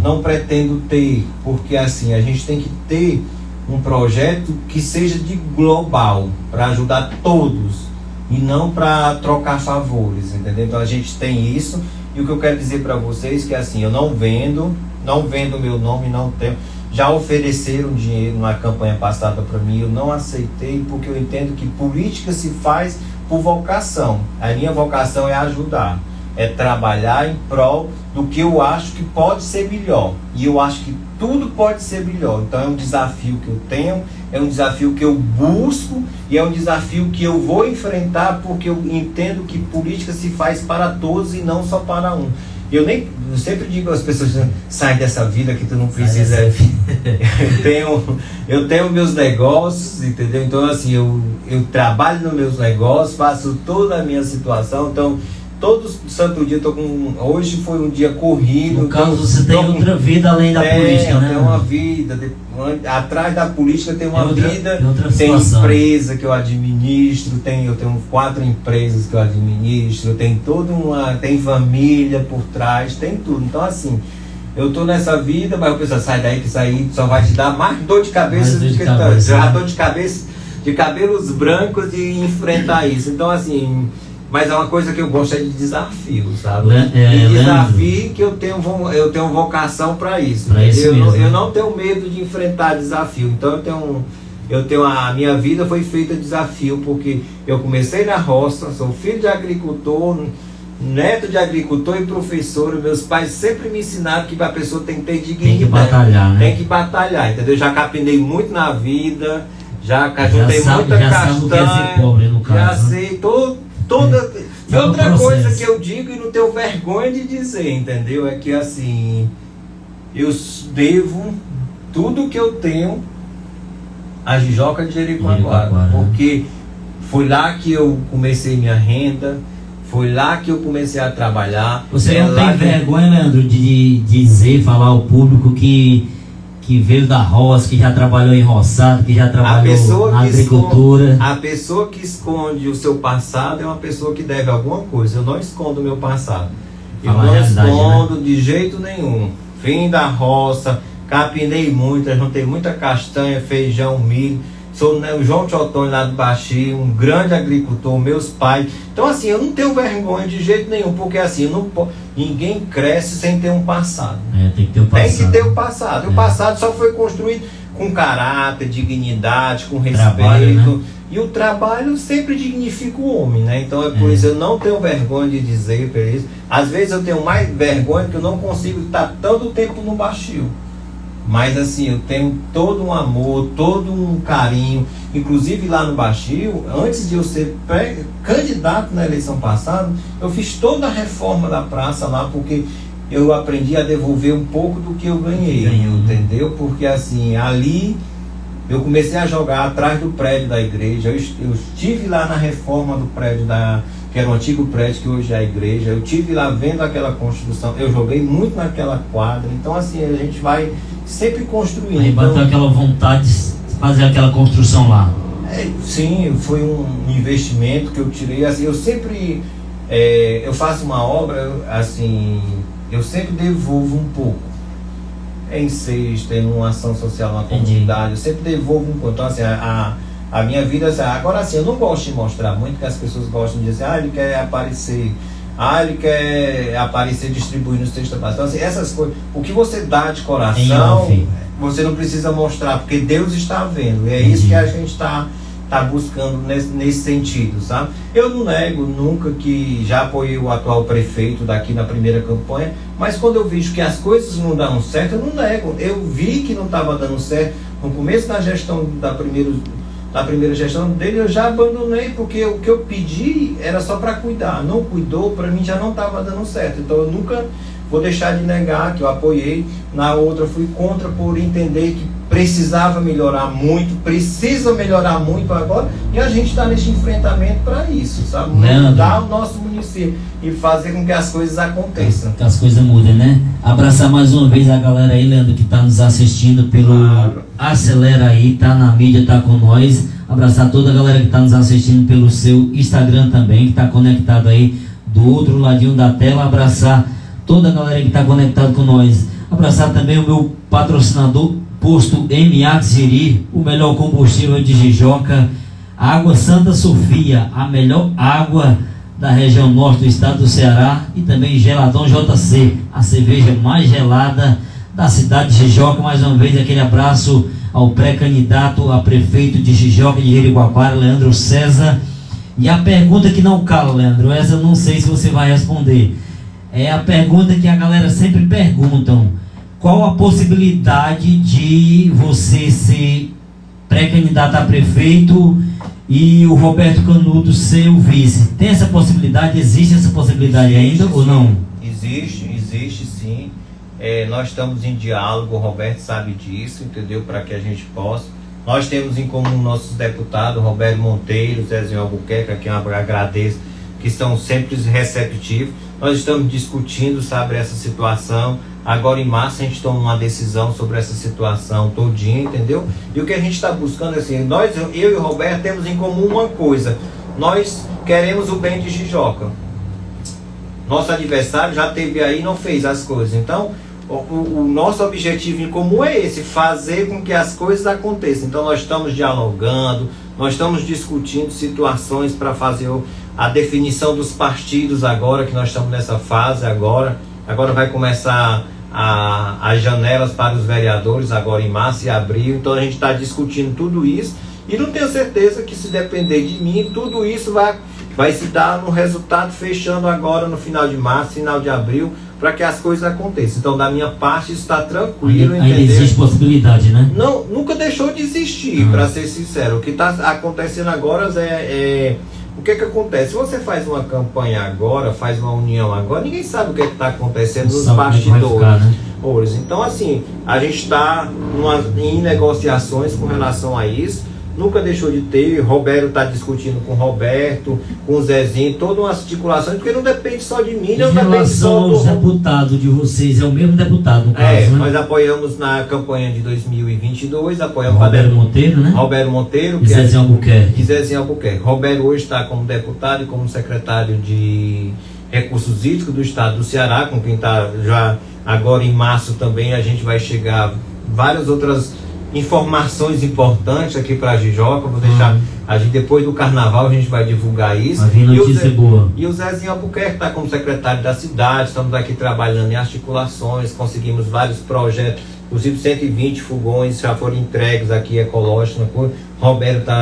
não pretendo ter, porque assim, a gente tem que ter um projeto que seja de global, para ajudar todos, e não para trocar favores, entendeu? Então a gente tem isso, e o que eu quero dizer para vocês é que assim, eu não vendo meu nome, não tenho. Já ofereceram dinheiro na campanha passada para mim, eu não aceitei, porque eu entendo que política se faz por vocação. A minha vocação é ajudar, é trabalhar em prol do que eu acho que pode ser melhor, e eu acho que tudo pode ser melhor. Então é um desafio que eu tenho, é um desafio que eu busco, e é um desafio que eu vou enfrentar, porque eu entendo que política se faz para todos e não só para um. Eu sempre digo às pessoas, sai dessa vida que tu não precisa. Eu tenho meus negócios, entendeu? Então assim, eu trabalho nos meus negócios, faço toda a minha situação. Então, todo santo dia hoje foi um dia corrido. No caso, você tem outra vida além da política, né? Tem uma vida. Atrás da política tem uma vida. Tem situação. Empresa que eu administro, eu tenho 4 empresas que eu administro, tem tem família por trás, tem tudo. Então assim, eu tô nessa vida, mas o pessoal sai daí, que isso aí só vai te dar mais dor de cabeça do que já dor de cabeça, de cabelos brancos, de enfrentar isso. Então assim, mas é uma coisa que eu gosto, é de desafio, sabe? Desafio que eu tenho vocação para isso. Eu não tenho medo de enfrentar desafio. Então a minha vida foi feita de desafio, porque eu comecei na roça, sou filho de agricultor, neto de agricultor e professor. Meus pais sempre me ensinaram que a pessoa tem que ter dignidade. Tem que batalhar, né? Tem que batalhar, entendeu? Já capinei muito na vida, já juntei muita castanha, pobre, no caso, já sei toda. E outra coisa que eu digo e não tenho vergonha de dizer, entendeu? É que assim, eu devo tudo que eu tenho a Jijoca de Jericoacoara, porque foi lá que eu comecei minha renda, foi lá que eu comecei a trabalhar. Você não tem vergonha, Leandro, de dizer, falar ao público que veio da roça, que já trabalhou em roçado, que já trabalhou na agricultura? A pessoa que esconde o seu passado é uma pessoa que deve alguma coisa. Eu não escondo o meu passado. Eu não escondo, né? De jeito nenhum. Vim da roça, capinei muito, juntei muita castanha, feijão, milho. Sou o João Teotônio lá do Baixio, um grande agricultor, meus pais. Então assim, eu não tenho vergonha de jeito nenhum, porque assim, ninguém cresce sem ter um passado. Tem que ter um passado. Tem que ter um passado. O passado só foi construído com caráter, dignidade, com respeito. Trabalho, né? E o trabalho sempre dignifica o homem, né? Então é por isso eu não tenho vergonha de dizer para isso. Às vezes eu tenho mais vergonha porque eu não consigo estar tanto tempo no Baixio. Mas assim, eu tenho todo um amor, todo um carinho. Inclusive lá no Baixio, antes de eu ser candidato na eleição passada, eu fiz toda a reforma da praça lá, porque eu aprendi a devolver um pouco do que eu ganhei, entendeu? Porque assim, ali eu comecei a jogar atrás do prédio da igreja. Eu estive lá na reforma do prédio que era um antigo prédio que hoje é a igreja. Eu tive lá vendo aquela construção, eu joguei muito naquela quadra. Então assim, a gente vai sempre construindo. Aí bateu aquela vontade de fazer aquela construção lá. Sim, foi um investimento que eu tirei. Assim, eu sempre eu faço uma obra, assim, eu sempre devolvo um pouco. Em sexta, em uma ação social na comunidade, eu sempre devolvo um pouco. Então assim, a minha vida, agora assim, eu não gosto de mostrar muito, que as pessoas gostam de dizer, ele quer aparecer, ele quer aparecer distribuindo os textos. Então assim, essas coisas, o que você dá de coração, você não precisa mostrar, porque Deus está vendo, e é isso que a gente está buscando nesse sentido, sabe? Eu não nego nunca que já apoiei o atual prefeito daqui na primeira campanha, mas quando eu vejo que as coisas não dão certo, eu não nego. Eu vi que não estava dando certo no começo da gestão da primeira gestão dele, eu já abandonei, porque o que eu pedi era só para cuidar. Não cuidou, para mim já não estava dando certo. Então eu nunca vou deixar de negar que eu apoiei. Na outra fui contra por entender que precisava melhorar muito, precisa melhorar muito agora, e a gente está nesse enfrentamento para isso, sabe? Mudar o nosso município e fazer com que as coisas aconteçam. Que as coisas mudem, né? Abraçar mais uma vez a galera aí, Leandro, que está nos assistindo pelo Acelera aí, tá na mídia, tá com nós. Abraçar toda a galera que está nos assistindo pelo seu Instagram também, que está conectado aí do outro ladinho da tela. Abraçar toda a galera que está conectado com nós. Abraçar também o meu patrocinador, Posto MA Xiri, o melhor combustível de Jijoca. Água Santa Sofia, a melhor água da região norte do estado do Ceará. E também Geladão JC, a cerveja mais gelada da cidade de Jijoca. Mais uma vez aquele abraço ao pré-candidato a prefeito de Jijoca de Jericoacoara, Leandro César. E a pergunta que não cala, Leandro, essa eu não sei se você vai responder. É a pergunta que a galera sempre perguntam: qual a possibilidade de você ser pré-candidato a prefeito e o Roberto Canudo ser o vice? Tem essa possibilidade? Existe essa possibilidade ainda ou não? Existe sim. Nós estamos em diálogo, o Roberto sabe disso, entendeu? Para que a gente possa. Nós temos em comum nossos deputados, Roberto Monteiro, Zezinho Albuquerque, a quem eu agradeço, que são sempre receptivos. Nós estamos discutindo sobre essa situação. Agora em março a gente toma uma decisão sobre essa situação todinha, entendeu? E o que a gente está buscando, assim, eu e o Roberto temos em comum uma coisa: nós queremos o bem de Jijoca. Nosso adversário já esteve aí e não fez as coisas. Então, o nosso objetivo em comum é esse: fazer com que as coisas aconteçam. Então nós estamos dialogando, nós estamos discutindo situações para fazer a definição dos partidos agora, que nós estamos nessa fase agora. Agora vai começar as janelas para os vereadores, agora em março e abril. Então a gente está discutindo tudo isso. E não tenho certeza que, se depender de mim, tudo isso vai se dar no resultado, fechando agora no final de março, final de abril, para que as coisas aconteçam. Então, da minha parte, isso está tranquilo. Ainda existe possibilidade, né? Não, nunca deixou de existir, para ser sincero. O que está acontecendo agora o que acontece? Se você faz uma campanha agora, faz uma união agora, ninguém sabe o que está acontecendo nos bastidores. Então, assim, a gente está em negociações com relação a isso. Nunca deixou de ter. Roberto está discutindo com o Roberto, com o Zezinho, toda uma articulação, porque não depende só de mim, não depende só do... Em relação aos deputados de vocês, é o mesmo deputado, no caso, né? Nós apoiamos na campanha de 2022, apoiamos Roberto Monteiro, né? Roberto Monteiro. E Zezinho Albuquerque. E Zezinho Albuquerque. Roberto hoje está como deputado e como secretário de Recursos Hídricos do estado do Ceará, com quem está já agora em março também. A gente vai chegar várias outras informações importantes aqui para a Jijoca. Vou deixar depois do carnaval, a gente vai divulgar isso. Vai vir notícia boa. E o Zezinho Albuquerque está como secretário da cidade. Estamos aqui trabalhando em articulações, conseguimos vários projetos, inclusive 120 fogões já foram entregues aqui ecológicos. Roberto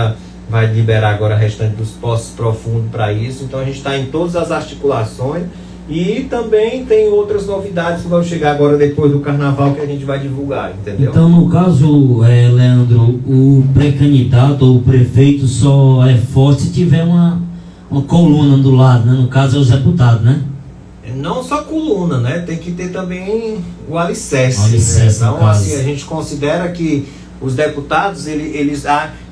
vai liberar agora o restante dos poços profundos para isso. Então a gente está em todas as articulações. E também tem outras novidades que vão chegar agora depois do carnaval, que a gente vai divulgar, entendeu? Então, no caso, Leandro, o pré-candidato ou o prefeito só é forte se tiver uma coluna do lado, né? No caso, é os deputados, né? Não só coluna, né? Tem que ter também o alicerce. O alicerce, né? Então, assim, a gente considera que os deputados, eles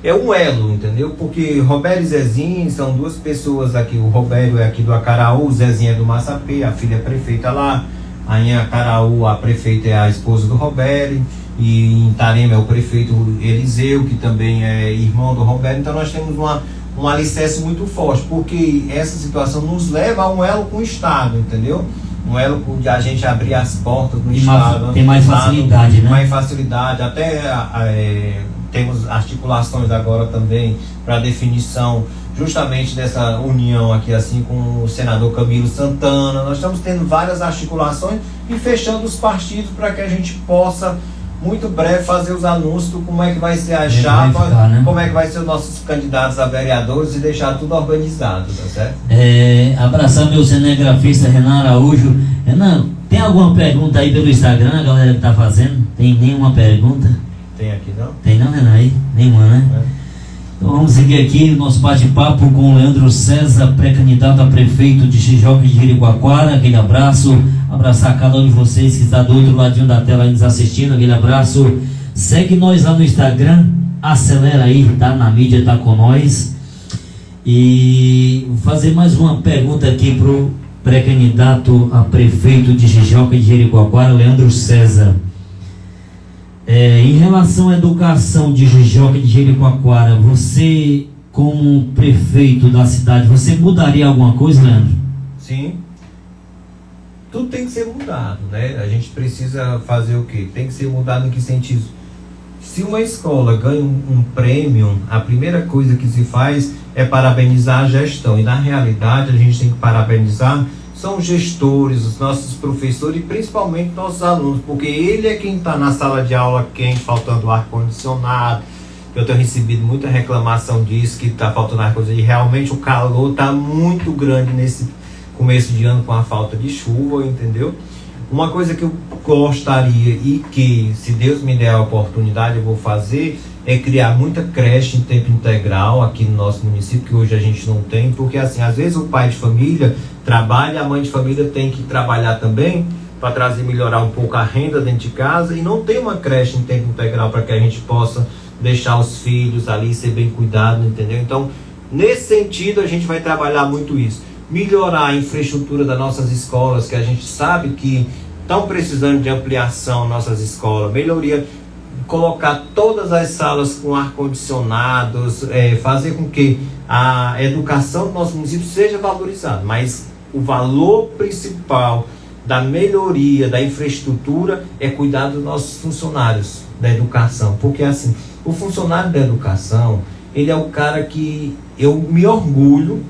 é um elo, entendeu? Porque Robério e Zezinho são duas pessoas aqui, o Robério é aqui do Acaraú, o Zezinho é do Massapê, a filha é prefeita lá, aí em Acaraú a prefeita é a esposa do Robério, e em Itarema é o prefeito Eliseu, que também é irmão do Robério. Então nós temos um alicerce muito forte, porque essa situação nos leva a um elo com o Estado, entendeu? Um elo de a gente abrir as portas do Estado. Tem mais facilidade, né? Mais facilidade, até temos articulações agora também para definição justamente dessa união aqui, assim, com o senador Camilo Santana. Nós estamos tendo várias articulações e fechando os partidos para que a gente possa muito breve fazer os anúncios de como é que vai ser a chapa, né? Como é que vai ser os nossos candidatos a vereadores e deixar tudo organizado, tá certo? Abraçar meu cinegrafista Renan Araújo. Renan, tem alguma pergunta aí pelo Instagram, a galera que tá fazendo? Tem nenhuma pergunta? Tem aqui não? Tem não, Renan? Aí? Nenhuma, né? Então vamos seguir aqui o nosso bate-papo com o Leandro César, pré-candidato a prefeito de Jijoca de Jericoacoara. Aquele abraço, abraçar cada um de vocês que está do outro ladinho da tela aí nos assistindo, aquele abraço. Segue nós lá no Instagram, acelera aí, tá na mídia, tá com nós. E vou fazer mais uma pergunta aqui pro pré-candidato a prefeito de Jijoca de Jericoacoara, Leandro César. Em relação à educação de Jijoca de Jericoacoara, você, como prefeito da cidade, você mudaria alguma coisa, Leandro? Sim. Tudo tem que ser mudado, né? A gente precisa fazer o quê? Tem que ser mudado em que sentido? Se uma escola ganha um prêmio, a primeira coisa que se faz é parabenizar a gestão. E na realidade a gente tem que parabenizar são os gestores, os nossos professores e principalmente nossos alunos, porque ele é quem está na sala de aula quente, faltando ar-condicionado. Eu tenho recebido muita reclamação disso, que está faltando ar-condicionado, e realmente o calor está muito grande nesse começo de ano com a falta de chuva, entendeu? Uma coisa que eu gostaria e que, se Deus me der a oportunidade, eu vou fazer, é criar muita creche em tempo integral aqui no nosso município, que hoje a gente não tem, porque assim, às vezes o pai de família trabalha, a mãe de família tem que trabalhar também, para trazer, melhorar um pouco a renda dentro de casa, e não tem uma creche em tempo integral para que a gente possa deixar os filhos ali, ser bem cuidado, entendeu? Então, nesse sentido, a gente vai trabalhar muito isso. Melhorar a infraestrutura das nossas escolas, que a gente sabe que estão precisando de ampliação nossas escolas, melhoria, colocar todas as salas com ar-condicionados, fazer com que a educação do nosso município seja valorizada, mas o valor principal da melhoria da infraestrutura é cuidar dos nossos funcionários da educação, porque assim, o funcionário da educação, ele é o cara que eu me orgulho.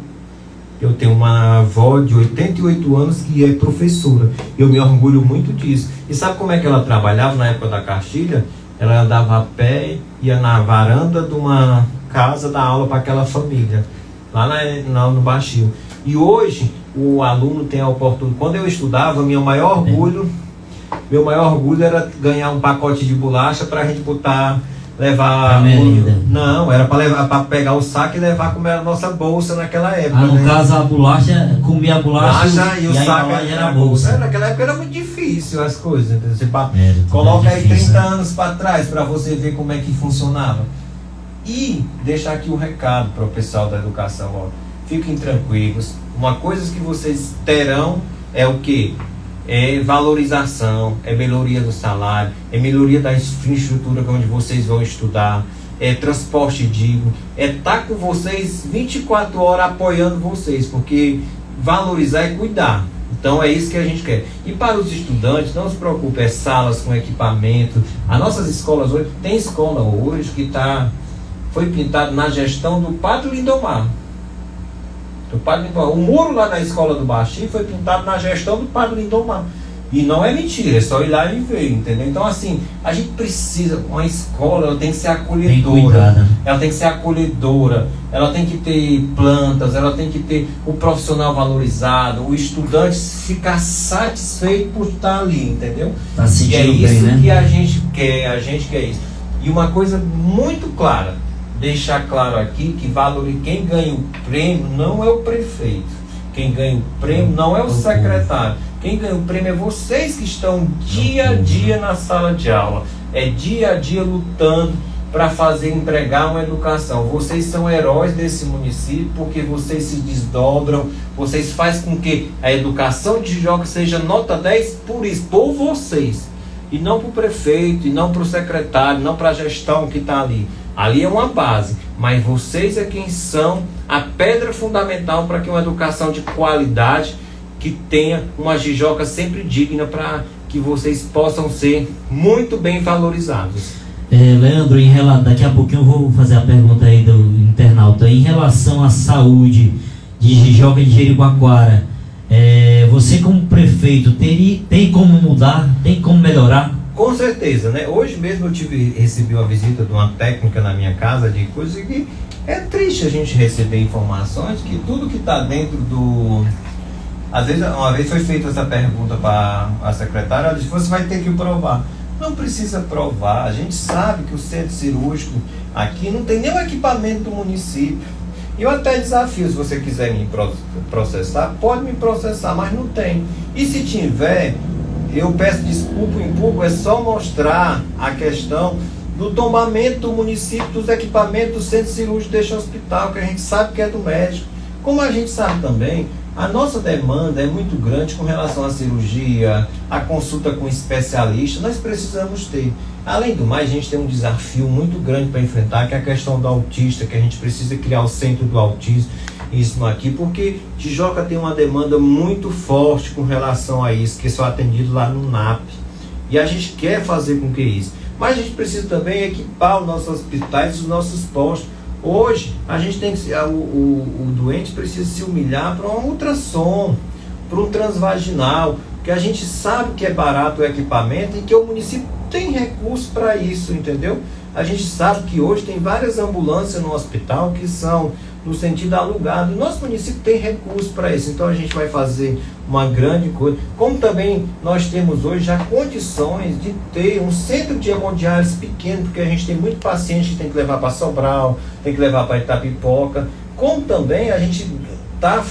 Eu tenho uma avó de 88 anos que é professora. Eu me orgulho muito disso. E sabe como é que ela trabalhava na época da cartilha? Ela andava a pé, ia na varanda de uma casa dar aula para aquela família, lá no Baixio. E hoje, o aluno tem a oportunidade. Quando eu estudava, meu maior orgulho era ganhar um pacote de bolacha para a gente levar. Não, era para pegar o saco e levar como era a nossa bolsa naquela época. No caso, a bolacha, comia a bolacha e o saco era a bolsa. Naquela época era muito difícil as coisas. Você coloca aí 30 anos para trás para você ver como é que funcionava. E deixar aqui o recado para o pessoal da educação. Ó. Fiquem tranquilos. Uma coisa que vocês terão é o quê? É valorização, é melhoria do salário, é melhoria da infraestrutura onde vocês vão estudar, é transporte digno, é estar com vocês 24 horas apoiando vocês, porque valorizar é cuidar. Então é isso que a gente quer. E para os estudantes, não se preocupe, é salas com equipamento. As nossas escolas hoje, tem escola hoje que foi pintado na gestão do Padre Lindomar. O muro lá na escola do Baixinho foi pintado na gestão do Padre Lindomar. E não é mentira, é só ir lá e ver, entendeu? Então assim, a gente precisa, uma escola, ela tem que ser acolhedora, ela tem que ser acolhedora, ela tem que ter plantas, ela tem que ter o profissional valorizado, o estudante ficar satisfeito por estar ali, entendeu? Tá sentindo e é isso bem, né? Que a gente quer isso. E uma coisa muito clara, deixar claro aqui que quem ganha o prêmio não é o prefeito, quem ganha o prêmio não é o secretário, quem ganha o prêmio é vocês que estão dia a dia na sala de aula, é dia a dia lutando para fazer empregar uma educação. Vocês são heróis desse município porque vocês se desdobram, vocês fazem com que a educação de Jijoca seja nota 10 por isso, por vocês. E não para o prefeito, e não para o secretário, não para a gestão que está ali. Ali é uma base, mas vocês é quem são a pedra fundamental para que uma educação de qualidade, que tenha uma Jijoca sempre digna, para que vocês possam ser muito bem valorizados. Leandro, daqui a pouquinho eu vou fazer a pergunta aí do internauta. Em relação à saúde de Jijoca e de Jericoacoara, você como prefeito tem como mudar, tem como melhorar? Com certeza, né? Hoje mesmo eu recebi uma visita de uma técnica na minha casa, de coisa que é triste a gente receber informações que tudo que está dentro do... Às vezes, uma vez foi feita essa pergunta para a secretária, ela disse, você vai ter que provar. Não precisa provar, a gente sabe que o centro cirúrgico aqui não tem nenhum equipamento do município. E eu até desafio, se você quiser me processar, pode me processar, mas não tem. E se tiver, eu peço desculpa em público, é só mostrar a questão do tombamento do município dos equipamentos do centro cirúrgico deste hospital, que a gente sabe que é do médico. Como a gente sabe também, a nossa demanda é muito grande com relação à cirurgia, à consulta com especialista, nós precisamos ter. Além do mais, a gente tem um desafio muito grande para enfrentar, que é a questão do autista, que a gente precisa criar o centro do autismo, isso aqui, porque Jijoca tem uma demanda muito forte com relação a isso, que são atendidos lá no NAP. E a gente quer fazer com que isso. Mas a gente precisa também equipar os nossos hospitais e os nossos postos. Hoje, a gente tem que, o doente precisa se humilhar para um ultrassom, para um transvaginal, que a gente sabe que é barato o equipamento e que o município tem recurso para isso, entendeu? A gente sabe que hoje tem várias ambulâncias no hospital que são no sentido alugado. O nosso município tem recurso para isso, então a gente vai fazer uma grande coisa. Como também nós temos hoje já condições de ter um centro de hemodiálise pequeno, porque a gente tem muito paciente que tem que levar para Sobral, tem que levar para Itapipoca. Como também a gente está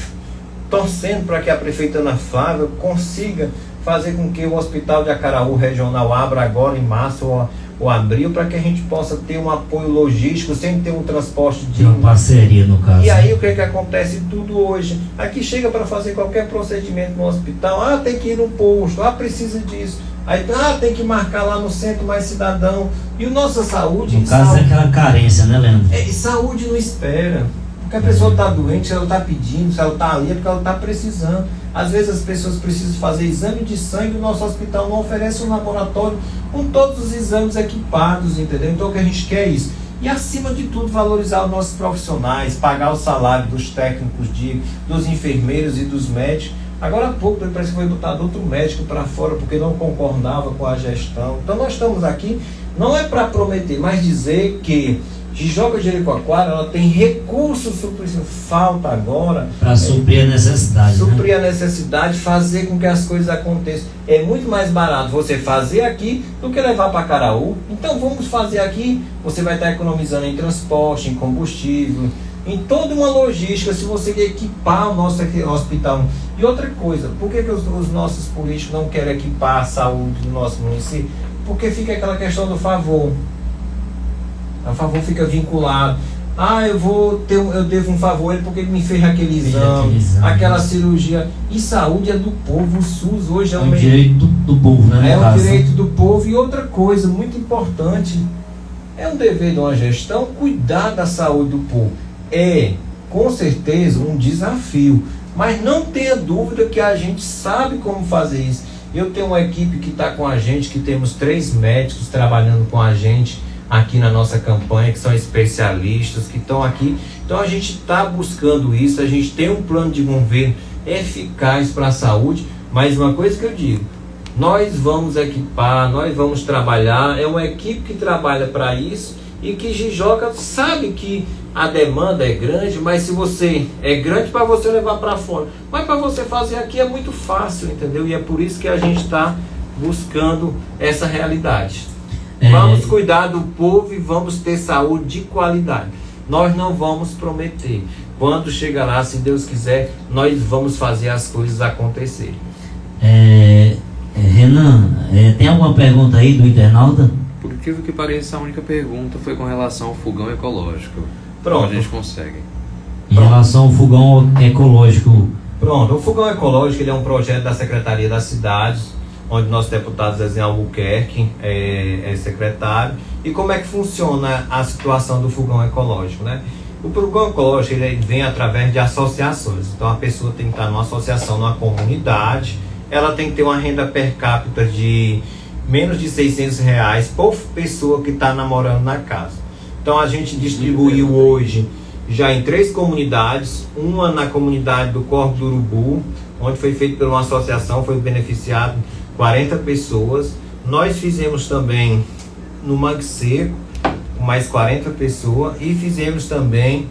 torcendo para que a prefeita Ana Flávia consiga fazer com que o Hospital de Acaraú Regional abra agora em março ou abril, para que a gente possa ter um apoio logístico sem ter um transporte de uma parceria, no caso. E aí o que acontece tudo hoje? Aqui chega para fazer qualquer procedimento no hospital, tem que ir no posto, precisa disso. Aí tem que marcar lá no centro mais cidadão. E a nossa saúde... No caso é aquela carência, né, Leandro? Saúde não espera. Porque a pessoa está doente, se ela está pedindo, se ela está ali, é porque ela está precisando. Às vezes as pessoas precisam fazer exame de sangue e o nosso hospital não oferece um laboratório com todos os exames equipados, entendeu? Então o que a gente quer é isso. E acima de tudo, valorizar os nossos profissionais, pagar o salário dos técnicos, dos enfermeiros e dos médicos. Agora há pouco, parece que foi botado outro médico para fora porque não concordava com a gestão. Então nós estamos aqui, não é para prometer, mas dizer que Jijoca e Jericoacoara, ela tem recursos suficientes, falta agora para suprir a necessidade. Suprir a necessidade, fazer com que as coisas aconteçam. É muito mais barato você fazer aqui do que levar para Acaraú. Então vamos fazer aqui, você vai estar economizando em transporte, em combustível, em toda uma logística, se você equipar o nosso hospital. E outra coisa, por que os nossos políticos não querem equipar a saúde do nosso município? Porque fica aquela questão do favor. O favor fica vinculado. Eu devo um favor a ele porque ele me fez aquele exame, aquela cirurgia. E saúde é do povo. O SUS hoje é um direito do povo, né? É um direito do povo. E outra coisa muito importante, é um dever de uma gestão cuidar da saúde do povo. É, com certeza, um desafio. Mas não tenha dúvida que a gente sabe como fazer isso. Eu tenho uma equipe que está com a gente, que temos 3 médicos trabalhando com a gente aqui na nossa campanha, que são especialistas, que estão aqui. Então a gente está buscando isso, a gente tem um plano de governo eficaz para a saúde, mas uma coisa que eu digo, nós vamos equipar, nós vamos trabalhar, é uma equipe que trabalha para isso, e que Jijoca sabe que a demanda é grande, mas se você é grande para você levar para fora, mas para você fazer aqui é muito fácil, entendeu? E é por isso que a gente está buscando essa realidade. Vamos cuidar do povo e vamos ter saúde de qualidade. Nós não vamos prometer. Quando chegar lá, se Deus quiser, nós vamos fazer as coisas acontecerem. Renan, tem alguma pergunta aí do internauta? incrível que pareça, a única pergunta foi com relação ao fogão ecológico. Pronto. Como a gente consegue? Em relação ao fogão ecológico. Pronto, o fogão ecológico ele é um projeto da Secretaria das Cidades, onde nosso deputado Zezinho Albuquerque é secretário. E como é que funciona a situação do fogão ecológico, né? O fogão ecológico ele vem através de associações. Então a pessoa tem que estar numa associação, numa comunidade, ela tem que ter uma renda per capita de menos de R$600 por pessoa que está namorando na casa. Então a gente distribuiu hoje já em 3 comunidades, uma na comunidade do Corvo do Urubu, onde foi feito por uma associação, foi beneficiado 40 pessoas. Nós fizemos também no Mangue Seco, com mais 40 pessoas, e fizemos também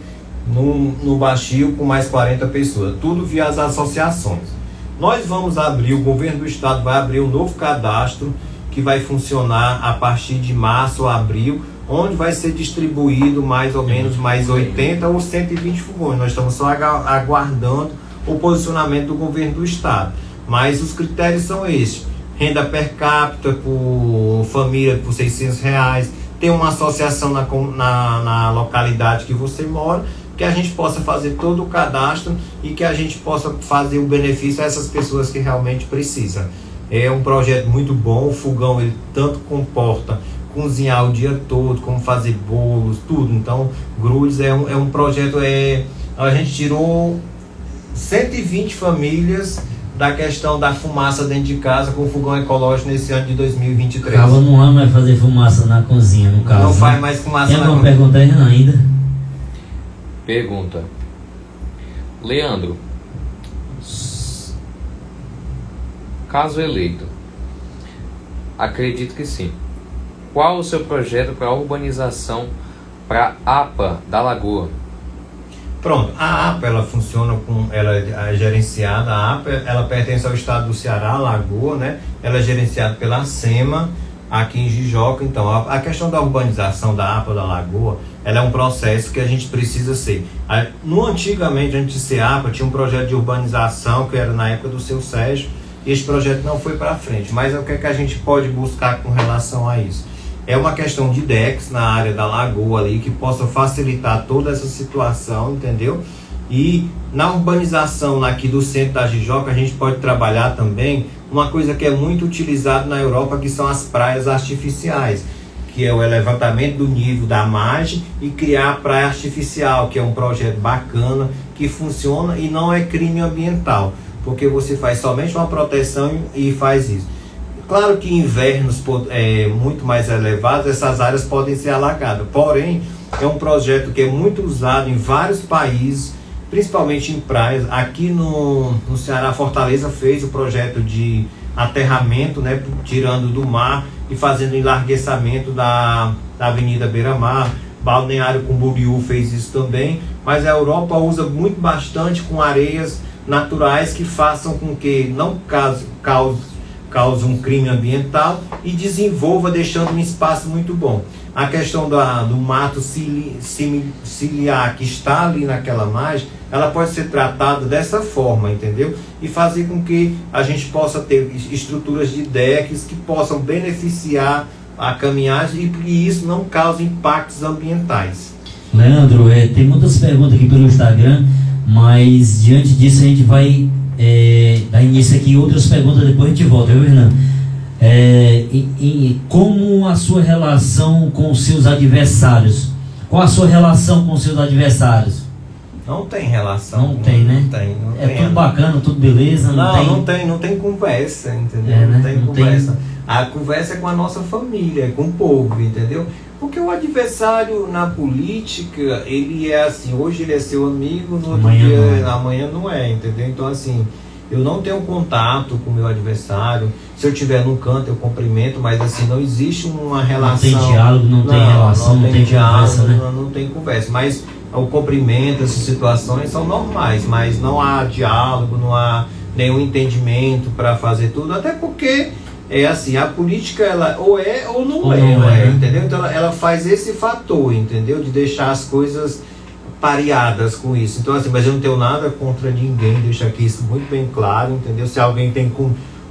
no Baixio com mais 40 pessoas, tudo via as associações. Nós vamos abrir, o governo do estado vai abrir um novo cadastro que vai funcionar a partir de março ou abril, onde vai ser distribuído mais ou menos mais 80 ou 120 fogões. Nós estamos só aguardando o posicionamento do governo do estado. Mas os critérios são esses: renda per capita por família por R$600, ter uma associação na localidade que você mora, que a gente possa fazer todo o cadastro e que a gente possa fazer o benefício a essas pessoas que realmente precisam. É um projeto muito bom. O fogão ele tanto comporta cozinhar o dia todo, como fazer bolos, tudo. Então, Grudes é um projeto, a gente tirou 120 famílias da questão da fumaça dentro de casa com o fogão ecológico nesse ano de 2023. Acaba não ama mais fazer fumaça na cozinha, no caso. Não faz mais fumaça na cozinha. Tem alguma pergunta aí ainda? Pergunta. Leandro, caso eleito, acredito que sim. Qual o seu projeto para a urbanização para a APA da Lagoa? Pronto, a APA ela funciona ela é gerenciada, a APA ela pertence ao estado do Ceará, a Lagoa, né? Ela é gerenciada pela SEMA aqui em Jijoca. Então a questão da urbanização da APA da Lagoa, ela é um processo que a gente precisa ser. Antigamente, antes de ser APA, tinha um projeto de urbanização que era na época do seu Sérgio, e esse projeto não foi para frente. Mas o que é que a gente pode buscar com relação a isso? É uma questão de DEX na área da Lagoa ali, que possa facilitar toda essa situação, entendeu? E na urbanização aqui do centro da Jijoca, a gente pode trabalhar também uma coisa que é muito utilizada na Europa, que são as praias artificiais, que é o levantamento do nível da margem e criar a praia artificial, que é um projeto bacana, que funciona e não é crime ambiental, porque você faz somente uma proteção e faz isso. Claro que em invernos muito mais elevados, essas áreas podem ser alagadas, porém é um projeto que é muito usado em vários países, principalmente em praias. Aqui no Ceará, Fortaleza fez o projeto de aterramento, né, tirando do mar e fazendo enlarguecimento da Avenida Beira-Mar. Balneário Camboriú fez isso também, mas a Europa usa muito bastante com areias naturais que façam com que não cause um crime ambiental e desenvolva, deixando um espaço muito bom. A questão do mato ciliar que está ali naquela margem, ela pode ser tratada dessa forma, entendeu? E fazer com que a gente possa ter estruturas de decks que possam beneficiar a caminhagem e isso não cause impactos ambientais. Leandro, tem muitas perguntas aqui pelo Instagram, mas diante disso a gente vai dar início aqui em outras perguntas, depois a gente volta, viu, Fernando? Como a sua relação com os seus adversários? Qual a sua relação com os seus adversários? Não tem relação. Não tem, né? Não tem, tudo bacana, tudo beleza? Não tem conversa, entendeu? Não tem conversa. A conversa é com a nossa família, é com o povo, entendeu? Porque o adversário na política, ele é assim, hoje ele é seu amigo, no outro dia, amanhã não é, entendeu? Então assim, eu não tenho contato com o meu adversário. Se eu estiver num canto, eu cumprimento, mas assim, não existe uma relação. Não tem diálogo, não tem relação, não tem diálogo, conversa, né? Não tem conversa, mas o cumprimento, essas situações são normais, mas não há diálogo, não há nenhum entendimento para fazer tudo, até porque é assim, a política ela ou é ou não é, entendeu? Então ela faz esse fator, entendeu? De deixar as coisas pareadas com isso. Então assim, mas eu não tenho nada contra ninguém, deixa aqui isso muito bem claro, entendeu? Se alguém tem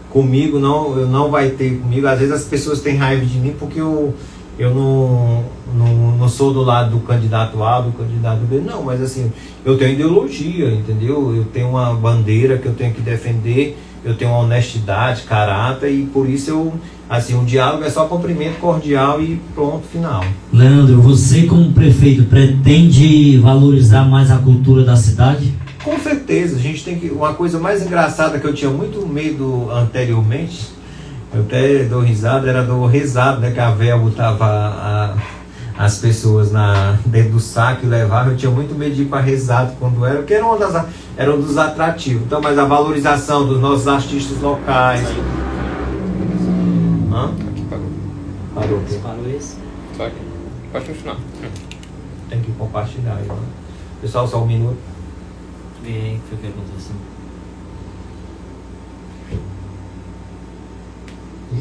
comigo, não vai ter comigo. Às vezes as pessoas têm raiva de mim porque eu eu não sou do lado do candidato A, do candidato B, não, mas assim, eu tenho ideologia, entendeu? Eu tenho uma bandeira que eu tenho que defender, eu tenho uma honestidade, caráter, e por isso o diálogo é só cumprimento cordial e pronto, final. Leandro, você como prefeito pretende valorizar mais a cultura da cidade? Com certeza, a gente tem que... Uma coisa mais engraçada que eu tinha muito medo anteriormente, eu até dou risada, era do rezado, né? Que a véia botava as pessoas dentro do saco e levava. Eu tinha muito medo de ir para rezado quando era, porque era um dos atrativos. Então, mas a valorização dos nossos artistas locais. Aqui parou. Parou aqui. Parou esse? Só aqui. Pode continuar. Tem que compartilhar aí, né? Pessoal, só um minuto. E aí, o que aconteceu?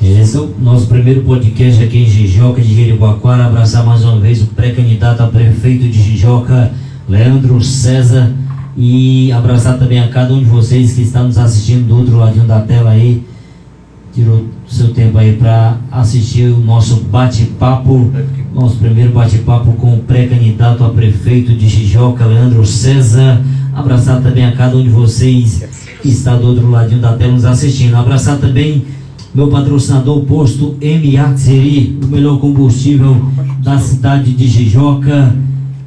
Esse é o nosso primeiro podcast aqui em Jijoca de Jericoacoara. Abraçar mais uma vez o pré-candidato a prefeito de Jijoca, Leandro César, e abraçar também a cada um de vocês que está nos assistindo do outro ladinho da tela aí. Tirou seu tempo aí para assistir o nosso bate-papo, nosso primeiro bate-papo com o pré-candidato a prefeito de Jijoca, Leandro César. Abraçar também a cada um de vocês que está do outro ladinho da tela nos assistindo. Abraçar também meu patrocinador, o posto M-Axeri, o melhor combustível da cidade de Jijoca.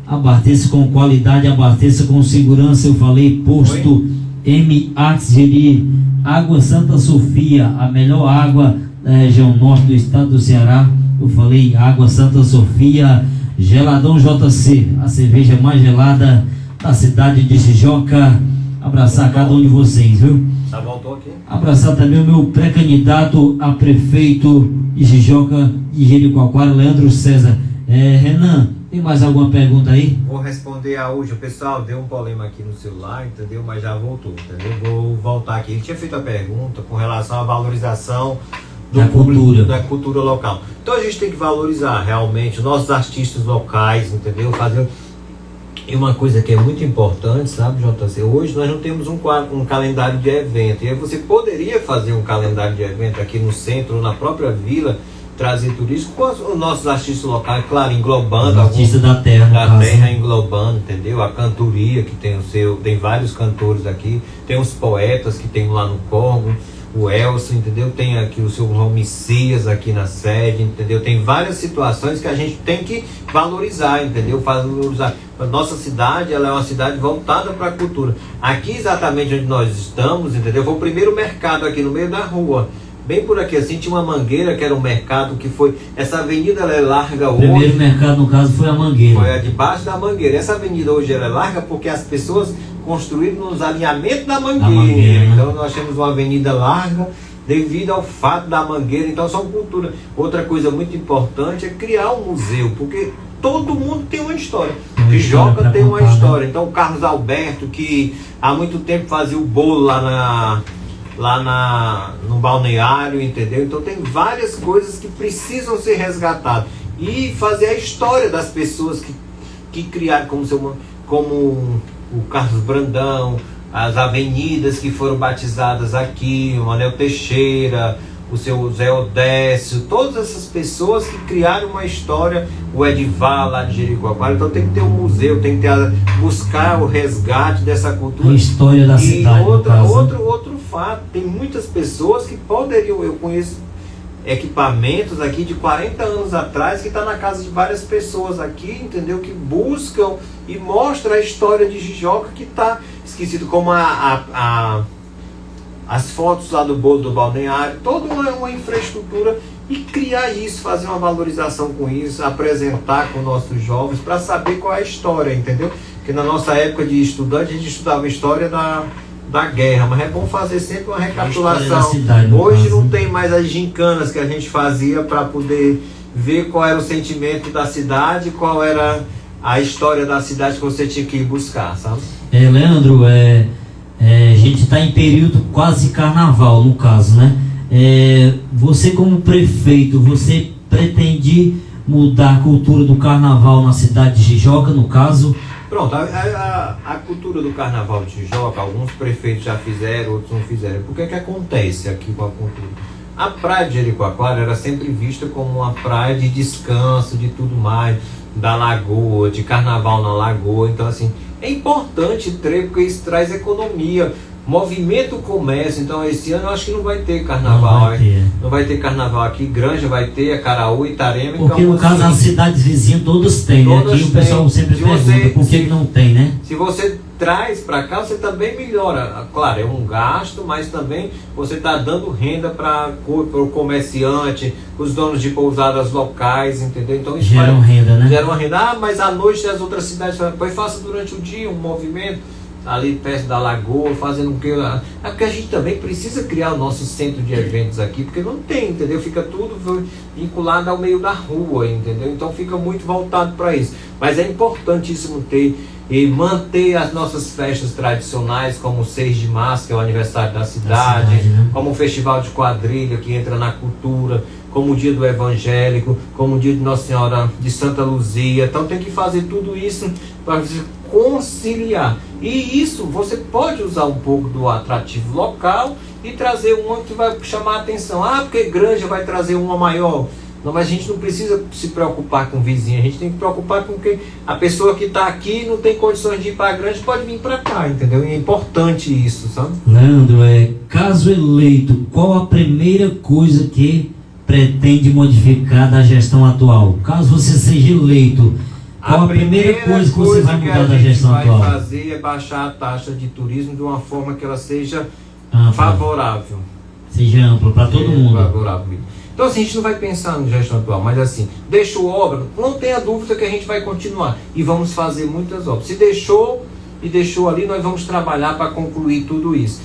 Abasteça com qualidade, abasteça com segurança. Eu falei posto M-Axeri. Água Santa Sofia, a melhor água da região norte do estado do Ceará. Eu falei Água Santa Sofia. Geladão JC, a cerveja mais gelada da cidade de Jijoca. Abraçar cada um de vocês, viu? Tá, voltou aqui. Abraçar também o meu pré-candidato a prefeito de Jijoca de Jericoacoara, Leandro César. Renan, tem mais alguma pergunta aí? Vou responder a hoje. O pessoal deu um problema aqui no celular, entendeu? Mas já voltou, entendeu? Vou voltar aqui. Ele tinha feito a pergunta com relação à valorização Da cultura. da cultura local. Então a gente tem que valorizar realmente os nossos artistas locais, entendeu? Fazer... E uma coisa que é muito importante, sabe, JC? Hoje nós não temos um calendário de evento. E aí você poderia fazer um calendário de evento aqui no centro ou na própria vila, trazer turismo com os nossos artistas locais, claro, englobando Artista da terra, no da caso, terra, né? englobando, entendeu? A cantoria que tem vários cantores aqui, tem os poetas que tem lá no Corgo, o Elson, entendeu? Tem aqui o seu João Messias aqui na sede, entendeu? Tem várias situações que a gente tem que valorizar, entendeu? Valorizar. A nossa cidade, ela é uma cidade voltada para a cultura. Aqui exatamente onde nós estamos, entendeu? Foi o primeiro mercado aqui no meio da rua. Bem por aqui assim, tinha uma Mangueira, que era um mercado que foi... Essa avenida ela é larga O hoje. primeiro mercado, no caso, foi a Mangueira. Foi a debaixo da Mangueira. Essa avenida hoje ela é larga porque as pessoas construíram nos alinhamentos da Mangueira. Mangueira, né? Então nós temos uma avenida larga devido ao fato da Mangueira. Então são cultura. Outra coisa muito importante é criar um museu, porque todo mundo tem uma história. Jijoca tem uma história. Então o Carlos Alberto, que há muito tempo fazia o bolo lá no balneário, entendeu? Então tem várias coisas que precisam ser resgatadas e fazer a história das pessoas que criaram, como o Carlos Brandão, as avenidas que foram batizadas aqui, o Manel Teixeira, o seu Zé Odécio, todas essas pessoas que criaram uma história, o Edivar lá de Jericoacoara. Então tem que ter um museu, tem que buscar o resgate dessa cultura. A história da cidade, no caso. Outro fato, tem muitas pessoas que poderiam, eu conheço equipamentos aqui de 40 anos atrás que está na casa de várias pessoas aqui, entendeu? Que buscam e mostram a história de Jijoca, que está esquecido, como as fotos lá do bolo do balneário, toda uma infraestrutura, e criar isso, fazer uma valorização com isso, apresentar com nossos jovens para saber qual é a história, entendeu? Porque na nossa época de estudante a gente estudava a história da guerra, mas é bom fazer sempre uma recapitulação. Cidade, hoje caso, não né? tem mais as gincanas que a gente fazia para poder ver qual era o sentimento da cidade, qual era a história da cidade que você tinha que ir buscar, sabe? Leandro, a gente está em período quase carnaval, no caso, né? Você como prefeito, você pretende mudar a cultura do carnaval na cidade de Jijoca, no caso? Pronto, a cultura do carnaval de Jijoca, alguns prefeitos já fizeram, outros não fizeram. Por que acontece aqui com a cultura? A praia de Jericoacoara era sempre vista como uma praia de descanso, de tudo mais, da lagoa, de carnaval na lagoa. Então, assim, é importante ter, porque isso traz economia, movimento o comércio. Então, esse ano eu acho que não vai ter carnaval. Não vai ter carnaval aqui. Granja vai ter, Acaraú, Itarema. Porque então, no caso assim, as cidades vizinhas todas têm, né? todas Aqui o pessoal têm. sempre Se pergunta você- por que não tem, né? se você traz para cá, você também melhora. Claro, é um gasto, mas também você está dando renda para o comerciante, os donos de pousadas locais, entendeu? Então isso Geram renda, né? gera uma renda. Ah, mas à noite as outras cidades, pois faça durante o dia um movimento ali perto da lagoa, fazendo o que... É porque a gente também precisa criar o nosso centro de eventos aqui, porque não tem, entendeu? Fica tudo vinculado ao meio da rua, entendeu? Então fica muito voltado para isso. Mas é importantíssimo ter e manter as nossas festas tradicionais, como o 6 de março, que é o aniversário da cidade, né? como o Festival de Quadrilha, que entra na cultura, como o Dia do Evangélico, como o Dia de Nossa Senhora de Santa Luzia. Então tem que fazer tudo isso para você conciliar. E isso você pode usar um pouco do atrativo local e trazer uma que vai chamar a atenção. Ah, porque Granja vai trazer uma maior. Não, mas a gente não precisa se preocupar com o vizinho, a gente tem que preocupar com que a pessoa que está aqui não tem condições de ir para a Granja, pode vir para cá, entendeu? E é importante isso, sabe? Leandro, caso eleito, qual a primeira coisa que pretende modificar da gestão atual? Caso você seja eleito, qual a primeira coisa que você vai mudar da gestão atual? A gente vai fazer é baixar a taxa de turismo de uma forma que ela seja Ampla. favorável. Seja amplo para todo mundo. Favorável. Então assim, a gente não vai pensar na gestão atual, mas assim, deixou obra, não tenha dúvida que a gente vai continuar. E vamos fazer muitas obras. Se deixou e deixou ali, nós vamos trabalhar para concluir tudo isso.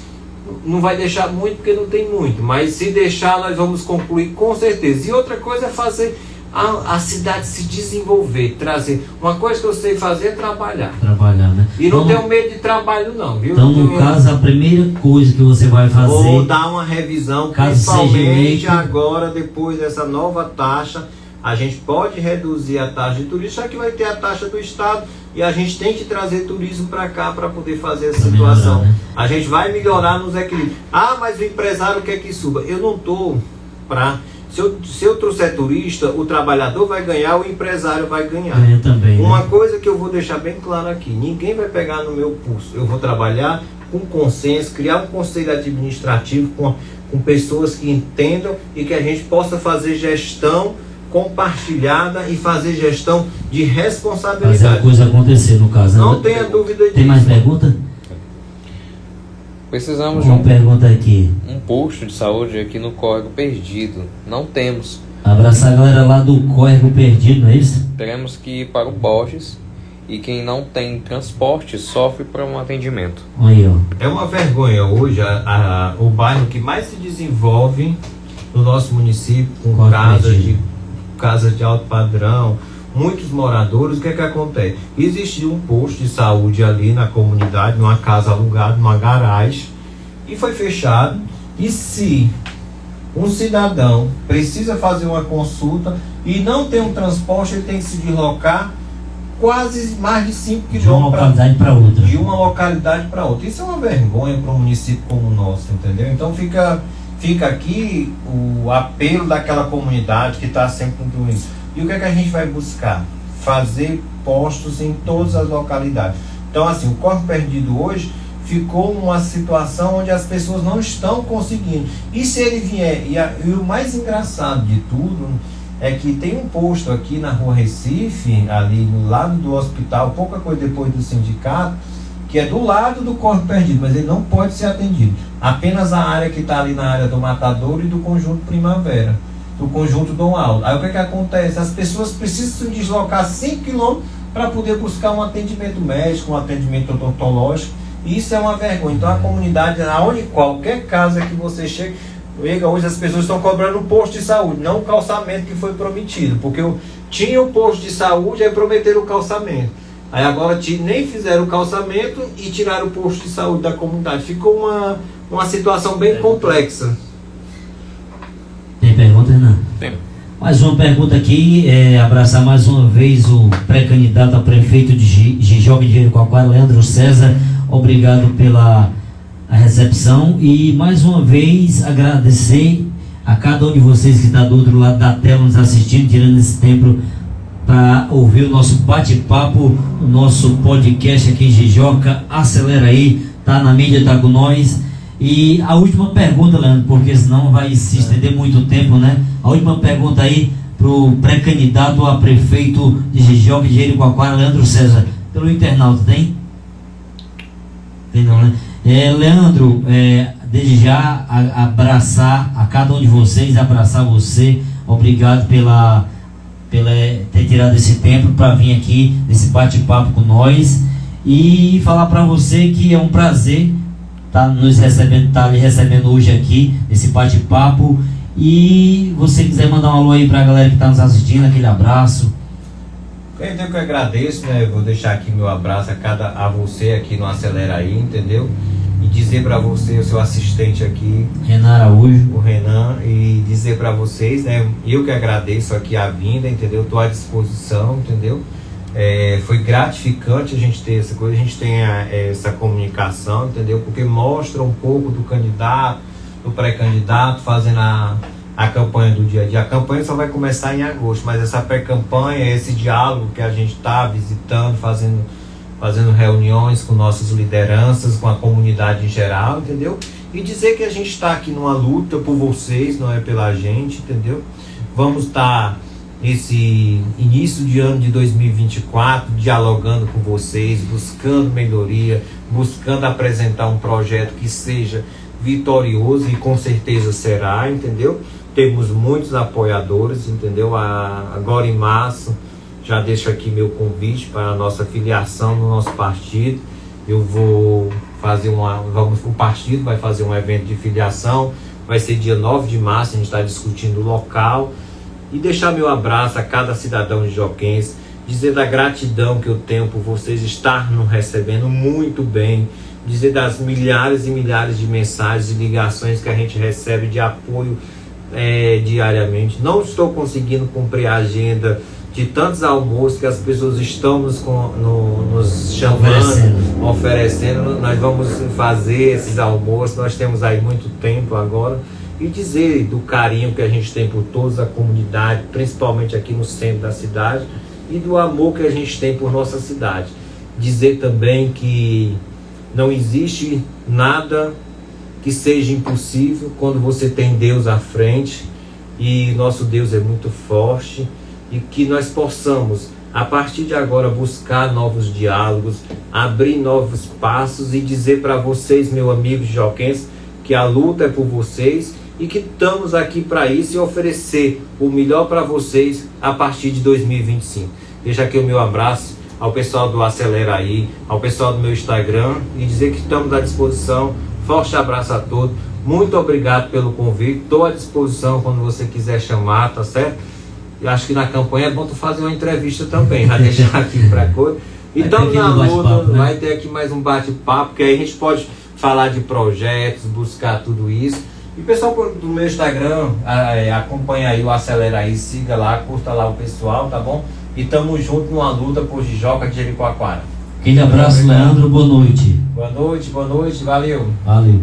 Não vai deixar muito porque não tem muito, mas se deixar nós vamos concluir com certeza. E outra coisa é fazer a cidade se desenvolver, trazer. Uma coisa que eu sei fazer é trabalhar. Trabalhar, né? E não Então, tenho medo de trabalho não, viu? então, Não tenho no medo. caso, a primeira coisa que você vai fazer... Vou dar uma revisão, Caso seja principalmente eleito. agora, depois dessa nova taxa. A gente pode reduzir a taxa de turismo, só que vai ter a taxa do Estado e a gente tem que trazer turismo para cá para poder fazer essa Pra situação. melhorar, né? A gente vai melhorar nos equilíbrios. Ah, mas o empresário quer que suba. Eu não estou para... Se eu trouxer turista, o trabalhador vai ganhar, o empresário vai ganhar. Ganha também, né? Uma coisa que eu vou deixar bem claro aqui, ninguém vai pegar no meu pulso. Eu vou trabalhar com consenso, criar um conselho administrativo com pessoas que entendam e que a gente possa fazer gestão compartilhada e fazer gestão de Fazer a responsabilidade. coisa acontecer, no caso. Não né? tenha dúvida disso. Tem mais pergunta? Precisamos de Uma pergunta aqui. um posto de saúde aqui no Córrego Perdido. Não temos. Abraçar a galera lá do Córrego Perdido, não é isso? Teremos que ir para o Borges e quem não tem transporte sofre para um atendimento. Aí, ó. É uma vergonha hoje o bairro que mais se desenvolve no nosso município, com Córrego casas de alto padrão, muitos moradores. O que é que acontece? Existia um posto de saúde ali na comunidade, numa casa alugada, numa garagem, e foi fechado. E se um cidadão precisa fazer uma consulta e não tem um transporte, ele tem que se deslocar quase mais de 5 De uma quilômetros localidade para outra. de uma localidade para outra. Isso é uma vergonha para um município como o nosso, entendeu? Então fica aqui o apelo daquela comunidade que está sempre com isso. E o que é que a gente vai buscar? Fazer postos em todas as localidades. Então assim, o Córrego Perdido hoje ficou uma situação onde as pessoas não estão conseguindo. E se ele vier, e o mais engraçado de tudo é que tem um posto aqui na Rua Recife, ali no lado do hospital, pouca coisa depois do sindicato, que é do lado do Córrego Perdido, mas ele não pode ser atendido. Apenas a área que está ali na área do Matadouro e do Conjunto Primavera, do Conjunto Dom Aldo. Aí o que é que acontece? As pessoas precisam se deslocar 5 quilômetros para poder buscar um atendimento médico, um atendimento odontológico. E isso é uma vergonha. Então a comunidade, aonde qualquer casa que você chega, hoje as pessoas estão cobrando um posto de saúde, não o calçamento que foi prometido, porque tinha o posto de saúde, aí prometeram o calçamento. Aí agora nem fizeram o calçamento e tiraram o posto de saúde da comunidade. Ficou uma situação bem complexa. Tem pergunta, Renan? Tem. Mais uma pergunta aqui, abraçar mais uma vez o pré-candidato a prefeito de Jijoca de Jericoacoara, Leandro César. Obrigado pela a recepção e mais uma vez agradecer a cada um de vocês que está do outro lado da tela nos assistindo, tirando esse tempo para ouvir o nosso bate-papo, o nosso podcast aqui em Jijoca. Acelera aí, tá na mídia, tá com nós. E a última pergunta, Leandro, porque senão vai se estender muito tempo, né? A última pergunta aí pro pré-candidato a prefeito de Jijoca de Jericoacoara, Leandro César, pelo internauta, tem? Tem não, né? Leandro, desde já abraçar a cada um de vocês, abraçar você, obrigado pela ter tirado esse tempo para vir aqui nesse bate-papo com nós e falar para você que é um prazer tá lhe recebendo hoje aqui nesse bate-papo. E você quiser mandar um alô aí para a galera que está nos assistindo, aquele abraço. Eu que agradeço, né? Vou deixar aqui meu abraço a você aqui no Acelera Aí, entendeu? E dizer para você, o seu assistente aqui, Renan Araújo, o Renan, e dizer para vocês, né? Eu que agradeço aqui a vinda, entendeu? Estou à disposição, entendeu? Foi gratificante a gente ter essa coisa, a gente tem essa comunicação, entendeu? Porque mostra um pouco do candidato, do pré-candidato, fazendo a campanha do dia a dia. A campanha só vai começar em agosto, mas essa pré-campanha, esse diálogo que a gente está visitando, fazendo reuniões com nossas lideranças, com a comunidade em geral, entendeu? E dizer que a gente está aqui numa luta por vocês, não é pela gente, entendeu? Vamos estar esse início de ano de 2024 dialogando com vocês, buscando melhoria, buscando apresentar um projeto que seja vitorioso, e com certeza será, entendeu? Temos muitos apoiadores, entendeu? Agora em março, já deixo aqui meu convite para a nossa filiação no nosso partido. Eu vou fazer o partido vai fazer um evento de filiação, vai ser dia 9 de março, a gente está discutindo o local. E deixar meu abraço a cada cidadão jijoquense, dizer da gratidão que eu tenho por vocês estar nos recebendo muito bem, dizer das milhares e milhares de mensagens e ligações que a gente recebe de apoio diariamente. Não estou conseguindo cumprir a agenda de tantos almoços que as pessoas estão nos chamando, oferecendo. Nós vamos fazer esses almoços, nós temos aí muito tempo agora. E dizer do carinho que a gente tem por toda a comunidade, principalmente aqui no centro da cidade, e do amor que a gente tem por nossa cidade. Dizer também que não existe nada que seja impossível quando você tem Deus à frente, e nosso Deus é muito forte, e que nós possamos, a partir de agora, buscar novos diálogos, abrir novos passos e dizer para vocês, meus amigos jijoquenses, que a luta é por vocês e que estamos aqui para isso e oferecer o melhor para vocês a partir de 2025. Deixa aqui o meu abraço ao pessoal do Acelera Aí, ao pessoal do meu Instagram, e dizer que estamos à disposição. Forte abraço a todos. Muito obrigado pelo convite. Estou à disposição quando você quiser chamar, tá certo? Eu acho que na campanha é bom tu fazer uma entrevista também, já deixar aqui para coisa. Então na luta, né? Vai ter aqui mais um bate-papo, que aí a gente pode falar de projetos, buscar tudo isso. E pessoal do meu Instagram, acompanha aí o Acelera Aí, siga lá, curta lá o pessoal, tá bom? E tamo junto numa luta por Jijoca de Jericoacoara. Aquele abraço, Leandro, boa noite. Boa noite, valeu. Valeu.